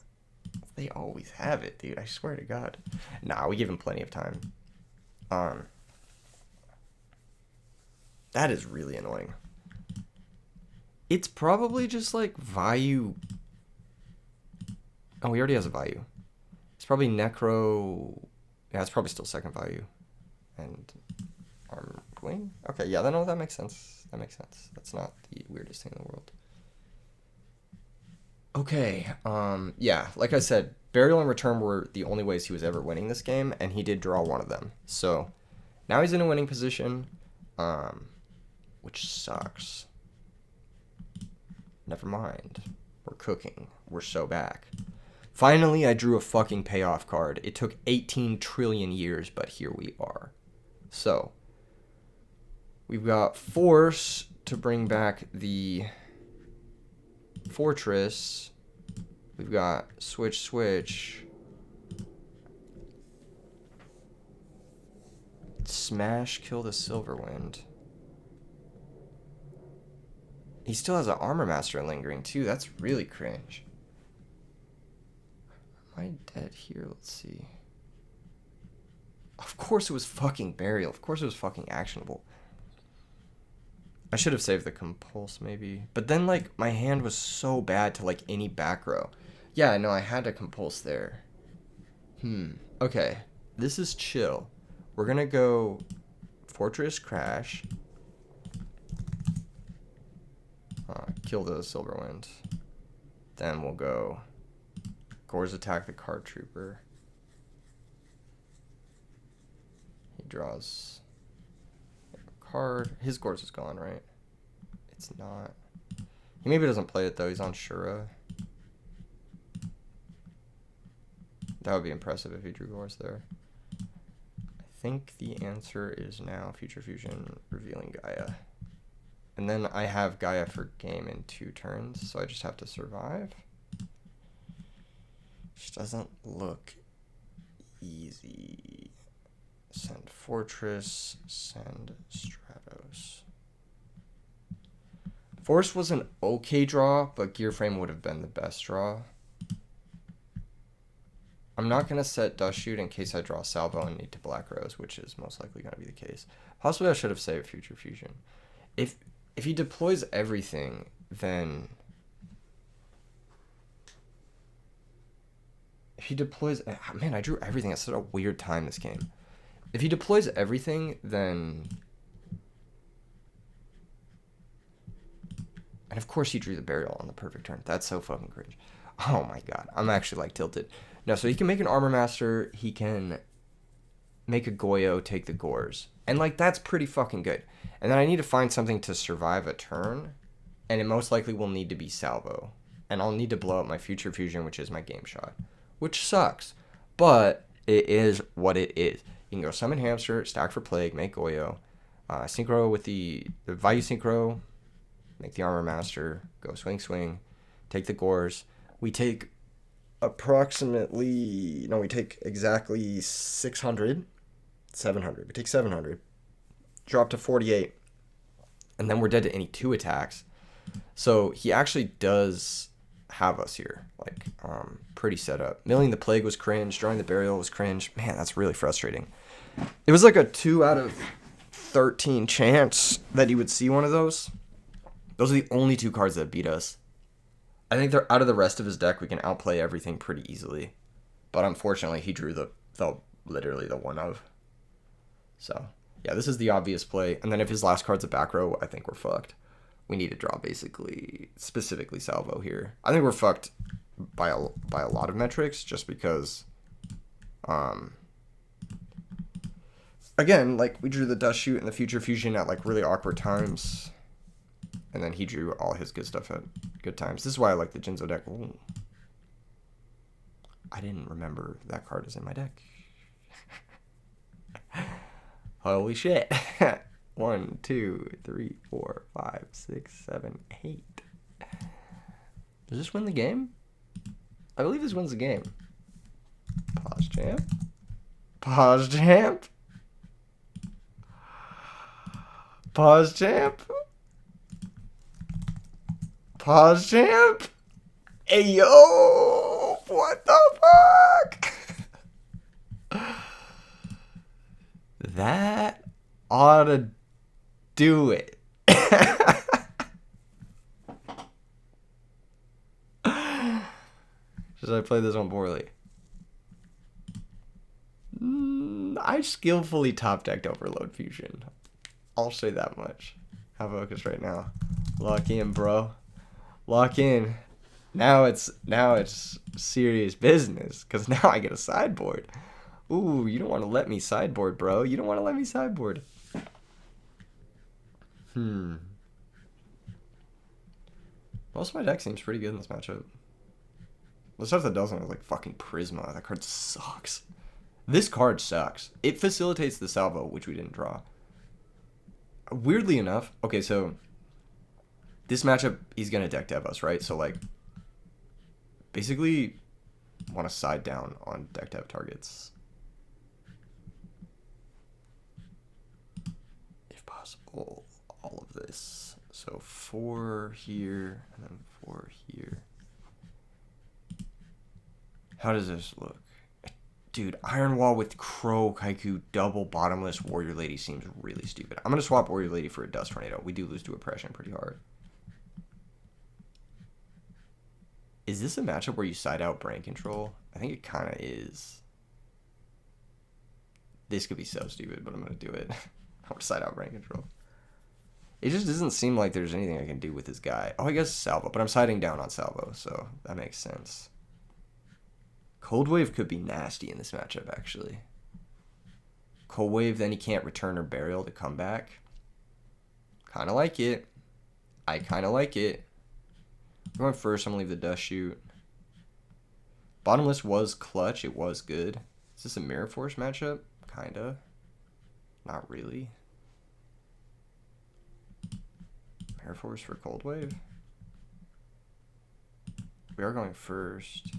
Speaker 1: They always have it, dude. I swear to God. Nah, we give him plenty of time. That is really annoying. It's probably just like Vayu. Oh, he already has a Vayu. It's probably Necro. Yeah, it's probably still second Vayu. And Arm Wing? Okay, yeah, no, that makes sense. That makes sense. That's not the weirdest thing in the world. Okay, yeah, like I said, Burial and Return were the only ways he was ever winning this game, and he did draw one of them. So, now he's in a winning position, which sucks. Never mind. We're cooking. We're so back. Finally, I drew a fucking payoff card. It took 18 trillion years, but here we are. So, we've got Force to bring back the Fortress. We've got Switch. Smash, kill the Silverwind. He still has an Armor Master lingering too. That's really cringe. Am I dead here? Let's see. Of course it was fucking Burial. Of course it was fucking actionable. I should have saved the Compulse, maybe. But then, like, my hand was so bad to, like, any back row. Yeah, no, I had to Compulse there. Okay. This is chill. We're gonna go Fortress Crash. Kill the Silverwind. Then we'll go Gores attack the Card Trooper. draws a card. His Gorz is gone, right? It's not. He maybe doesn't play it, though. He's on Shura. That would be impressive if he drew Gorz there. I think the answer is now Future Fusion revealing Gaia. And then I have Gaia for game in 2 turns, so I just have to survive. Which doesn't look easy. Send Fortress, send Stratos. Force was an okay draw, but Gear Frame would have been the best draw. I'm not going to set Dust Shoot in case I draw Salvo and need to Black Rose, which is most likely going to be the case. Possibly I should have saved Future Fusion. If he deploys everything, then... If he deploys... Man, I drew everything at such a weird time this game. If he deploys everything, then... And of course he drew the Burial on the perfect turn. That's so fucking cringe. Oh my god. I'm actually like tilted. No, so he can make an Armor Master. He can make a Goyo, take the Gorz. And like that's pretty fucking good. And then I need to find something to survive a turn. And it most likely will need to be Salvo. And I'll need to blow up my Future Fusion, which is my game shot. Which sucks. But it is what it is. You can go Summon Hamster, stack for Plague, make Goyo. Synchro with the Value Synchro. Make the Armor Master, go swing, swing, take the Gorz. We take approximately, no, we take exactly 600, 700. We take 700, drop to 48, and then we're dead to any 2 attacks. So he actually does have us here, like, pretty set up. Milling the Plague was cringe, drawing the Burial was cringe. Man, that's really frustrating. It was like a 2 out of 13 chance that he would see one of those. Those are the only 2 cards that beat us. I think they're out of the rest of his deck. We can outplay everything pretty easily. But unfortunately, he drew the literally the one of. So, yeah, this is the obvious play. And then if his last card's a back row, I think we're fucked. We need to draw basically, specifically Salvo here. I think we're fucked by a lot of metrics just because, again, like we drew the Dust Shoot and the Future Fusion at like really awkward times. And then he drew all his good stuff at good times. This is why I like the Jinzo deck. Ooh. I didn't remember that card is in my deck. Holy shit. 1, 2, 3, 4, 5, 6, 7, 8. Does this win the game? I believe this wins the game. Pause champ. Pause champ. Pause champ. Pause champ. Hey yo, what the fuck? That ought to do it. Should I play this one poorly? I skillfully top decked Overload Fusion. I'll say that much. Have focus right now. Lock in, bro. Lock in. Now it's serious business because now I get a sideboard. Ooh, you don't want to let me sideboard, bro. You don't want to let me sideboard. Most of my deck seems pretty good in this matchup. The stuff that doesn't is like fucking Prisma. That card sucks. This card sucks. It facilitates the Salvo, which we didn't draw. Weirdly enough, okay, so this matchup, he's going to deck dev us, right? So, like, basically want to side down on deck dev targets. If possible, all of this. So 4 here, and then 4 here. How does this look? Dude, Iron Wall with Crow, Kaiku, double bottomless Warrior Lady seems really stupid. I'm going to swap Warrior Lady for a Dust Tornado. We do lose to Oppression pretty hard. Is this a matchup where you side out Brain Control? I think it kind of is. This could be so stupid, but I'm going to do it. I'm going to side out Brain Control. It just doesn't seem like there's anything I can do with this guy. Oh, I guess Salvo, but I'm siding down on Salvo, so that makes sense. Cold Wave could be nasty in this matchup, actually. Cold Wave, then he can't return or burial to come back. Kind of like it. I kind of like it. I'm going first. I'm going to leave the Dust Shoot. Bottomless was clutch. It was good. Is this a Mirror Force matchup? Kinda. Not really. Mirror Force for Cold Wave. We are going first.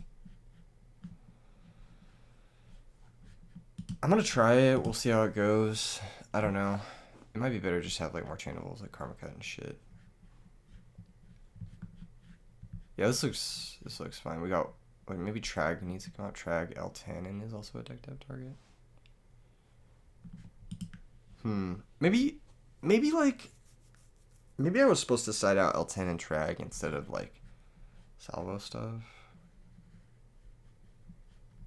Speaker 1: I'm gonna try it. We'll see how it goes. I don't know. It might be better just to have like more channels like Karma Cut and shit. Yeah, this looks fine. We got like maybe Trag needs to come out. Trag L10 and is also a deck dev target. Maybe I was supposed to side out L10 and Trag instead of like Salvo stuff.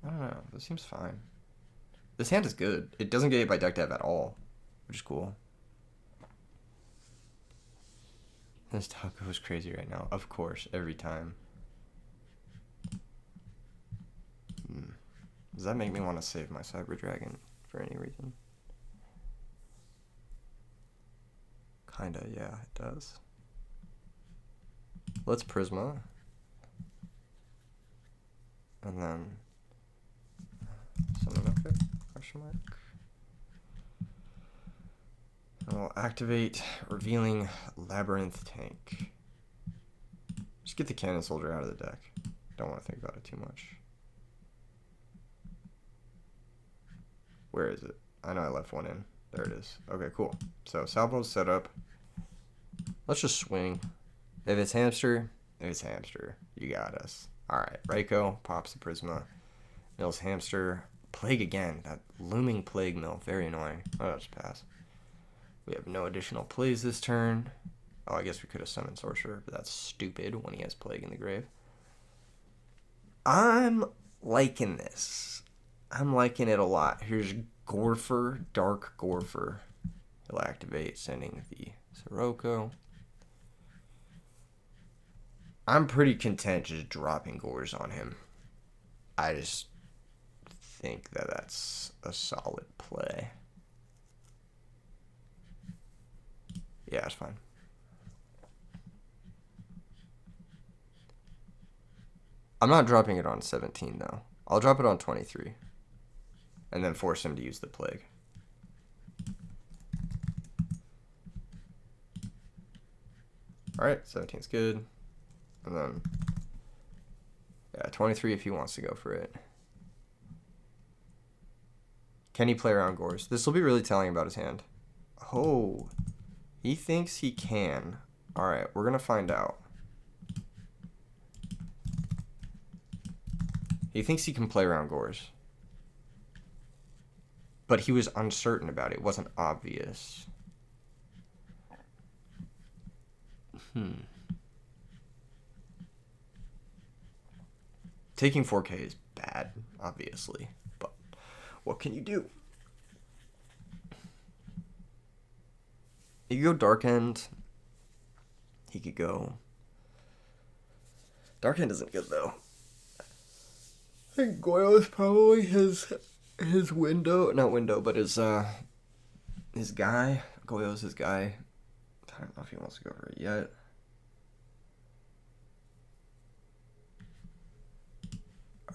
Speaker 1: I don't know. This seems fine. This hand is good. It doesn't get hit by deck dev at all, which is cool. This taco is crazy right now. Of course, every time. Does that make me want to save my Cyber Dragon for any reason? Kinda, yeah, it does. Let's Prisma. And then summon, okay, question mark. And we'll activate Revealing Labyrinth Tank. Just get the Cannon Soldier out of the deck. Don't want to think about it too much. Where is it? I know I left one in. There it is. Okay, cool. So Salvo's set up. Let's just swing. If it's hamster, you got us. Alright, Reiko pops the Prisma. Mills hamster. Plague again. That looming Plague Mill. Very annoying. Oh, I'll just pass. We have no additional plays this turn. Oh, I guess we could have summoned Sorcerer, but that's stupid when he has Plague in the grave. I'm liking this. I'm liking it a lot. Here's Gorfer, Dark Gorfer. He'll activate, sending the Sirocco. I'm pretty content just dropping Gores on him. I just think that that's a solid play. Yeah, it's fine. I'm not dropping it on 17, though. I'll drop it on 23. And then force him to use the Plague. Alright, 17's good. And then, yeah, 23 if he wants to go for it. Can he play around Gores? This will be really telling about his hand. Oh, he thinks he can. Alright, we're going to find out. He thinks he can play around Gores. But he was uncertain about it. It wasn't obvious. Taking 4K is bad, obviously. But what can you do? He could go Dark End. He could go... Dark End isn't good, though. I think Goyle is probably his window. Not window, but his guy. Goyo's his guy. I don't know if he wants to go for it yet.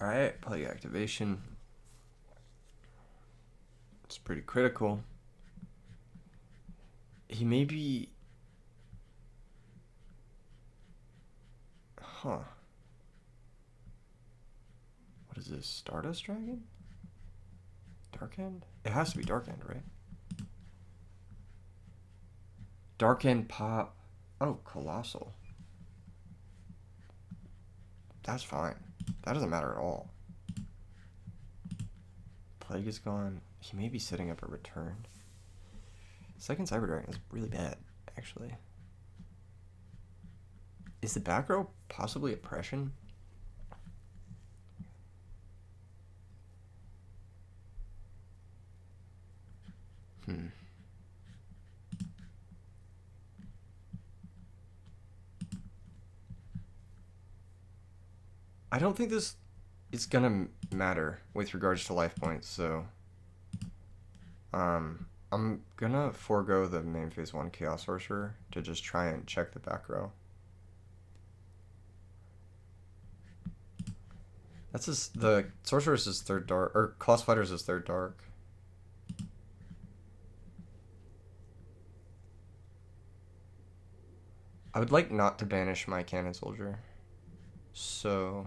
Speaker 1: Alright, Plague activation. It's pretty critical. He may be... Huh. What is this? Stardust Dragon? Dark End? It has to be Dark End, right? Dark End pop. Oh, Colossal. That's fine. That doesn't matter at all. Plague is gone. He may be setting up a return. Second Cyber Dragon is really bad, actually. Is the back row possibly Oppression? I don't think this is gonna matter with regards to life points, so I'm gonna forego the main phase 1 Chaos Sorcerer to just try and check the back row. That's the Sorcerer's is third dark, or Class Fighter's is third dark. I would like not to banish my Cannon Soldier. So...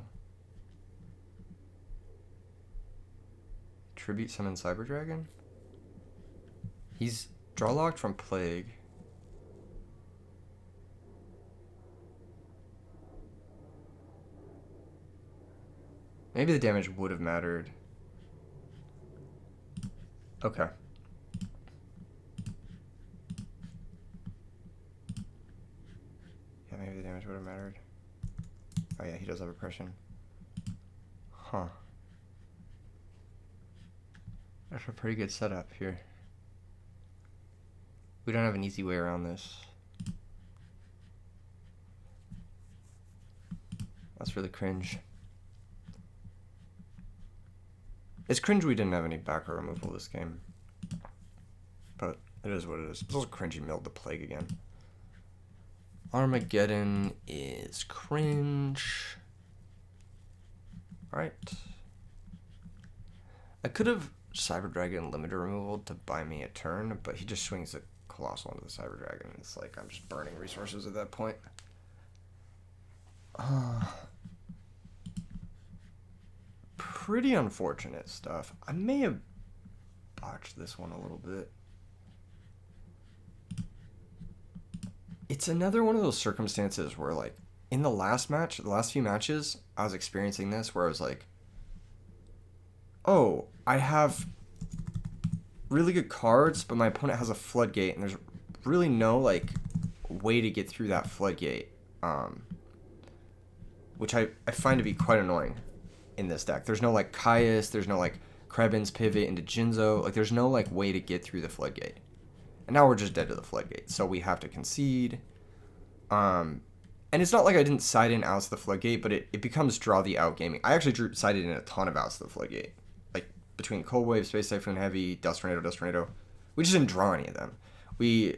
Speaker 1: Tribute Summon Cyber Dragon? He's draw locked from Plague. Maybe the damage would have mattered. Okay. Yeah, maybe the damage would have mattered. Oh yeah, he does have oppression. Huh. That's a pretty good setup here. We don't have an easy way around this. That's really cringe. It's cringe we didn't have any back row removal this game. But it is what it is. It's also cringy milled the Plague again. Armageddon is cringe. Alright. I could have Cyber Dragon limited removal to buy me a turn, but he just swings a Colossal into the Cyber Dragon. It's like I'm just burning resources at that point. Pretty unfortunate stuff. I may have botched this one a little bit. It's another one of those circumstances where, like, in the last match, the last few matches, I was experiencing this where I was like, oh, I have really good cards, but my opponent has a floodgate, and there's really no, like, way to get through that floodgate, which I find to be quite annoying in this deck. There's no, like, Caius, there's no, like, Krebin's pivot into Jinzo, like, there's no, like, way to get through the floodgate. And now we're just dead to the floodgate, so we have to concede. And it's not like I didn't side in outs to the floodgate, but it becomes draw the out gaming. I actually sided in a ton of outs to the floodgate. Like, between Cold Wave, Space Typhoon Heavy, Dust Tornado. We just didn't draw any of them. We,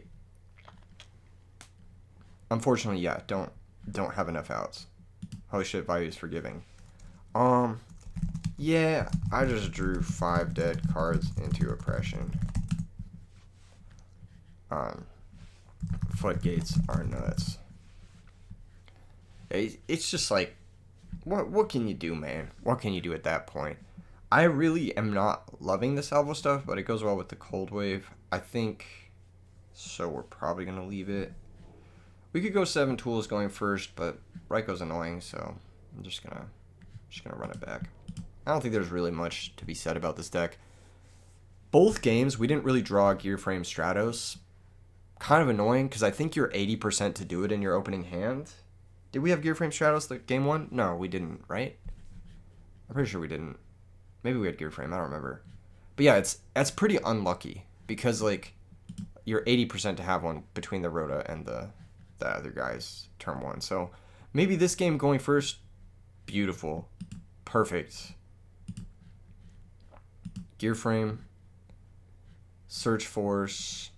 Speaker 1: unfortunately, yeah, don't have enough outs. Holy shit, value is forgiving. Yeah, I just drew 5 dead cards into Oppression. Floodgates are nuts. It's just like, what can you do, man? What can you do at that point? I really am not loving the Salvo stuff, but it goes well with the Cold Wave, I think. So we're probably gonna leave it. We could go 7 tools going first, but Raico's annoying, so I'm just gonna run it back. I don't think there's really much to be said about this deck. Both games, we didn't really draw Gearframe Stratos. Kind of annoying, because I think you're 80% to do it in your opening hand. Did we have Gearframe Stratos the game 1? No, we didn't, right? I'm pretty sure we didn't. Maybe we had Gearframe, I don't remember. But yeah, that's pretty unlucky, because, like, you're 80% to have one between the Rhoda and the other guy's turn 1. So maybe this game going first, beautiful. Perfect. Gearframe. Search Force.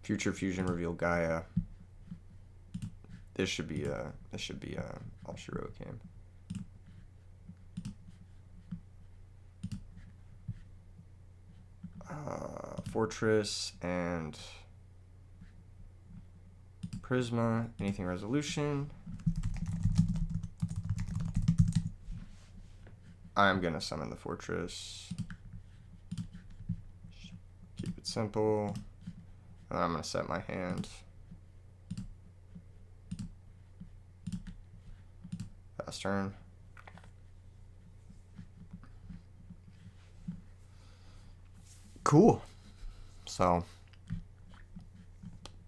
Speaker 1: Future Fusion reveal Gaia. This should be a all she wrote game. Fortress and Prisma. Anything Resolution. I'm gonna summon the Fortress. Keep it simple. And I'm gonna set my hand. Fast turn. Cool. So,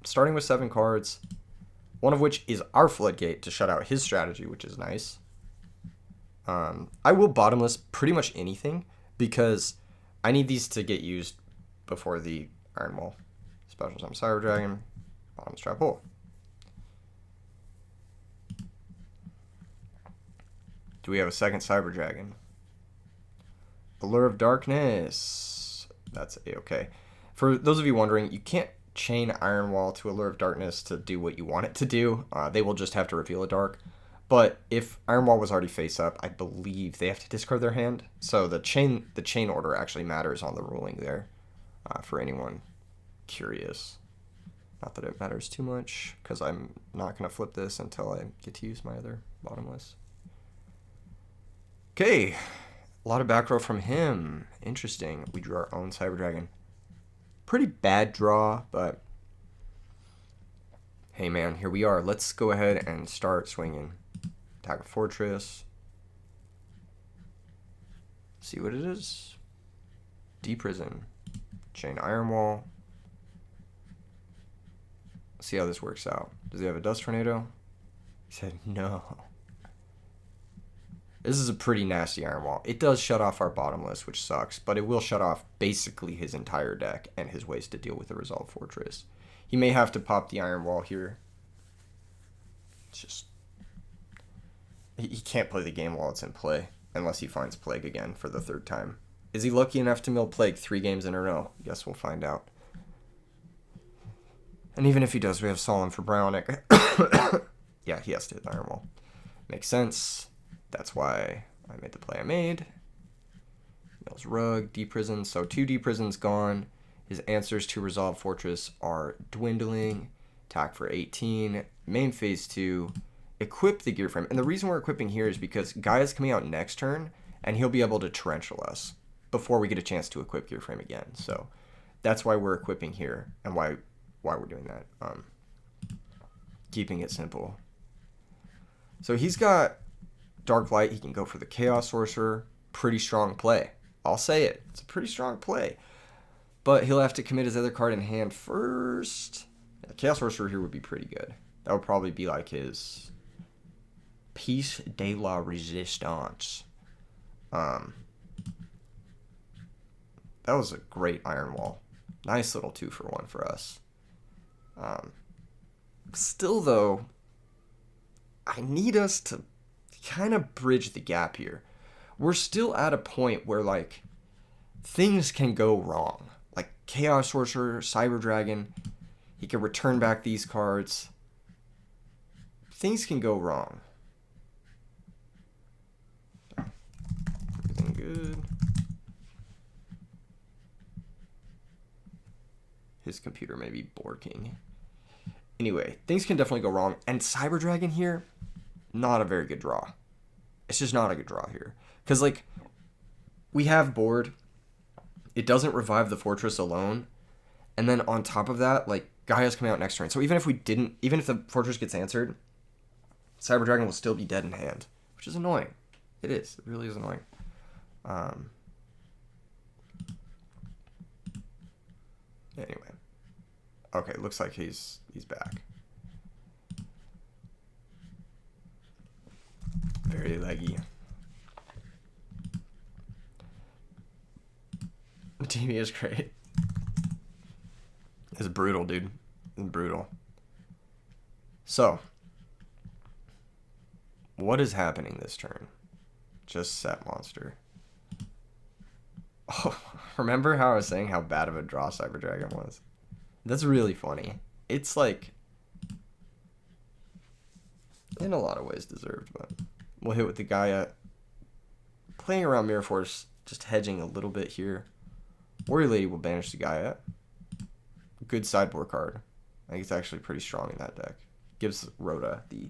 Speaker 1: starting with 7 cards, one of which is our Floodgate to shut out his strategy, which is nice. I will bottomless pretty much anything because I need these to get used before the Iron Wall. Special Summon Cyber Dragon, bottom strap hole. Do we have a second Cyber Dragon? Allure of Darkness. That's a-okay. For those of you wondering, you can't chain Iron Wall to Allure of Darkness to do what you want it to do. They will just have to reveal a dark. But if Iron Wall was already face up, I believe they have to discard their hand. So the chain order actually matters on the ruling there, for anyone curious. Not that it matters too much, because I'm not going to flip this until I get to use my other bottomless. Okay, a lot of back row from him. Interesting. We drew our own Cyber Dragon. Pretty bad draw, but hey man, here we are. Let's go ahead and start swinging. Attack a Fortress. See what it is. Deprison. Chain Iron Wall. See how this works out. Does he have a Dust Tornado? He said no. This is a pretty nasty Iron Wall. It does shut off our bottomless, which sucks, but it will shut off basically his entire deck and his ways to deal with the Resolve Fortress. He may have to pop the Iron Wall here. It's just... He can't play the game while it's in play, unless he finds Plague again for the 3rd time. Is he lucky enough to mill Plague 3 games in a row? Guess we'll find out. And even if he does, we have Solemn for Brownick. Yeah, he has to hit the Iron Wall. Makes sense. That's why I made the play I made. Mills Rug, Deprison. So 2 Deprisons gone. His answers to Resolve Fortress are dwindling. Attack for 18. Main phase 2. Equip the Gear Frame. And the reason we're equipping here is because Gaia's coming out next turn, and he'll be able to torrential us before we get a chance to equip Gear Frame again. So that's why we're equipping here, and why we're doing that. Keeping it simple. So he's got Dark Light. He can go for the Chaos Sorcerer. Pretty strong play. I'll say it. It's a pretty strong play. But he'll have to commit his other card in hand first. The Chaos Sorcerer here would be pretty good. That would probably be like his Piece de la Resistance. That was a great Iron Wall. Nice little 2-for-1 for us. Still, though, I need us to kind of bridge the gap here. We're still at a point where, like, things can go wrong. Like, Chaos Sorcerer, Cyber Dragon, he can return back these cards. Things can go wrong. Everything good. His computer may be borking. Anyway, things can definitely go wrong. And Cyber Dragon here, not a very good draw. It's just not a good draw here. Because, like, we have board. It doesn't revive the Fortress alone. And then on top of that, like, Gaia's coming out next turn. So even if the Fortress gets answered, Cyber Dragon will still be dead in hand. Which is annoying. It is. It really is annoying. Anyway. Okay, looks like he's back. Very leggy. The TV is great. It's brutal, dude. It's brutal. So, what is happening this turn? Just set monster. Oh, remember how I was saying how bad of a draw Cyber Dragon was? That's really funny. It's like, in a lot of ways deserved, but we'll hit with the Gaia. Playing around Mirror Force, just hedging a little bit here. Warrior Lady will banish the Gaia. Good sideboard card. I think it's actually pretty strong in that deck. Gives Rhoda the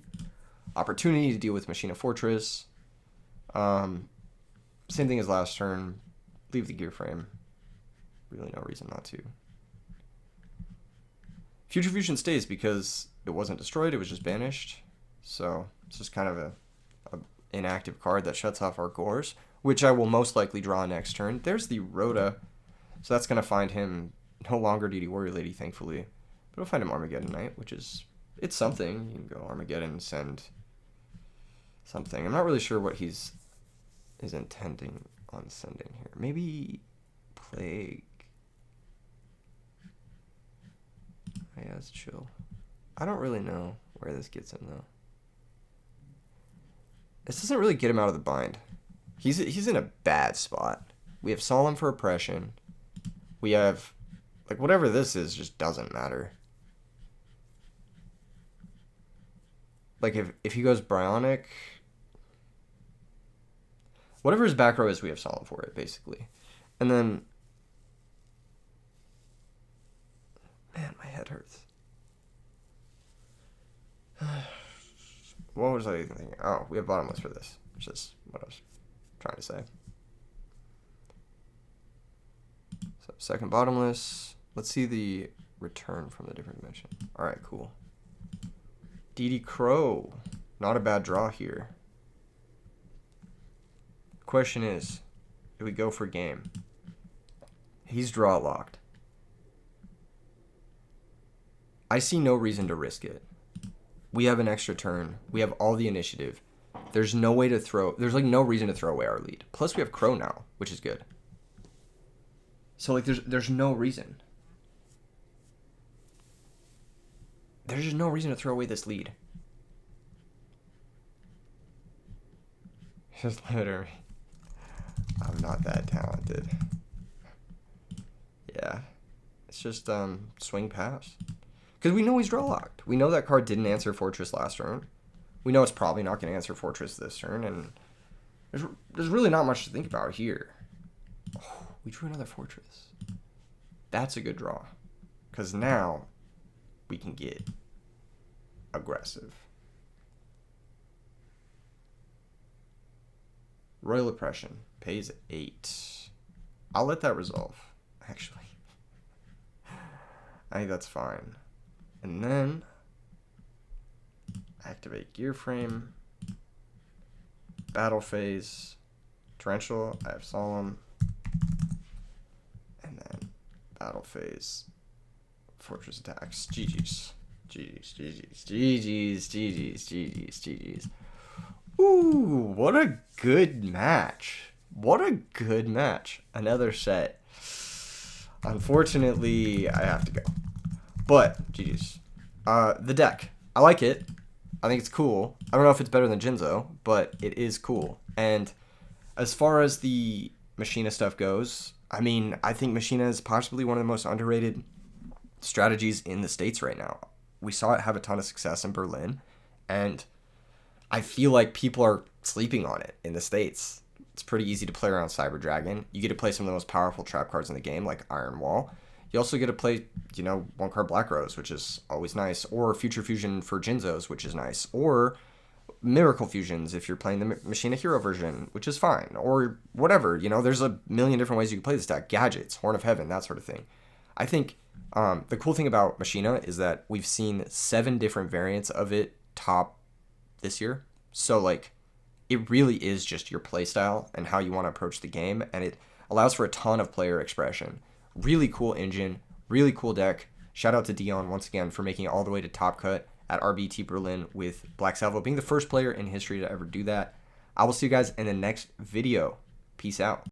Speaker 1: opportunity to deal with Machina Fortress. Same thing as last turn. Leave the Gear Frame. Really no reason not to. Future Fusion stays because it wasn't destroyed, it was just banished. So it's just kind of a inactive card that shuts off our Gores, which I will most likely draw next turn. There's the Rhoda. So that's going to find him no longer DD Warrior Lady, thankfully. But it'll find him Armageddon Knight, which is, it's something. You can go Armageddon and send something. I'm not really sure what he's intending on sending here. Maybe Plague. Yeah, it's chill. I don't really know where this gets him, though. This doesn't really get him out of the bind. He's in a bad spot. We have Solemn for Oppression. we have, like, whatever this is just doesn't matter. Like, if he goes Bionic, whatever his back row is, we have solid for it, basically. And then, man, my head hurts. What was I even thinking? Oh, we have bottomless for this, which is what I was trying to say. So, second bottomless. Let's see the return from the different dimension. All right, cool. DD Crow. Not a bad draw here. Question is, do we go for game? He's draw locked. I see no reason to risk it. We have an extra turn. We have all the initiative. There's no way to throw. There's like no reason to throw away our lead. Plus we have Crow now, which is good. So like there's no reason. There's just no reason to throw away this lead. Just literally. I'm not that talented. Yeah. It's just swing pass. Because we know he's draw locked. We know that card didn't answer Fortress last turn. We know it's probably not going to answer Fortress this turn. And there's really not much to think about here. Oh, we drew another Fortress. That's a good draw. Because now we can get aggressive. Royal Oppression pays 8. I'll let that resolve, actually. I think that's fine. And then activate Gear Frame, Battle Phase, Torrential, I have Solemn, and then Battle Phase, Fortress Attacks. GG's. GG's, GG's, GG's, GG's, GG's, GG's. Ooh, what a good match. What a good match. Another set. Unfortunately, I have to go. But, GG's. The deck. I like it. I think it's cool. I don't know if it's better than Jinzo, but it is cool. And as far as the Machina stuff goes, I mean, I think Machina is possibly one of the most underrated strategies in the States right now. We saw it have a ton of success in Berlin, and I feel like people are sleeping on it in the States. It's pretty easy to play around Cyber Dragon. You get to play some of the most powerful trap cards in the game, like Iron Wall. You also get to play, you know, one card Black Rose, which is always nice, or Future Fusion for Jinzos, which is nice, or Miracle Fusions if you're playing the Machina Hero version, which is fine, or whatever. You know, there's a million different ways you can play this deck. Gadgets, Horn of Heaven, that sort of thing. I think the cool thing about Machina is that we've seen 7 different variants of it top this year. So, like, it really is just your playstyle and how you want to approach the game, and it allows for a ton of player expression. Really cool engine, really cool deck. Shout out to Dion once again for making it all the way to top cut at RBET Berlin with Black Salvo, being the first player in history to ever do that. I will see you guys in the next video. Peace out.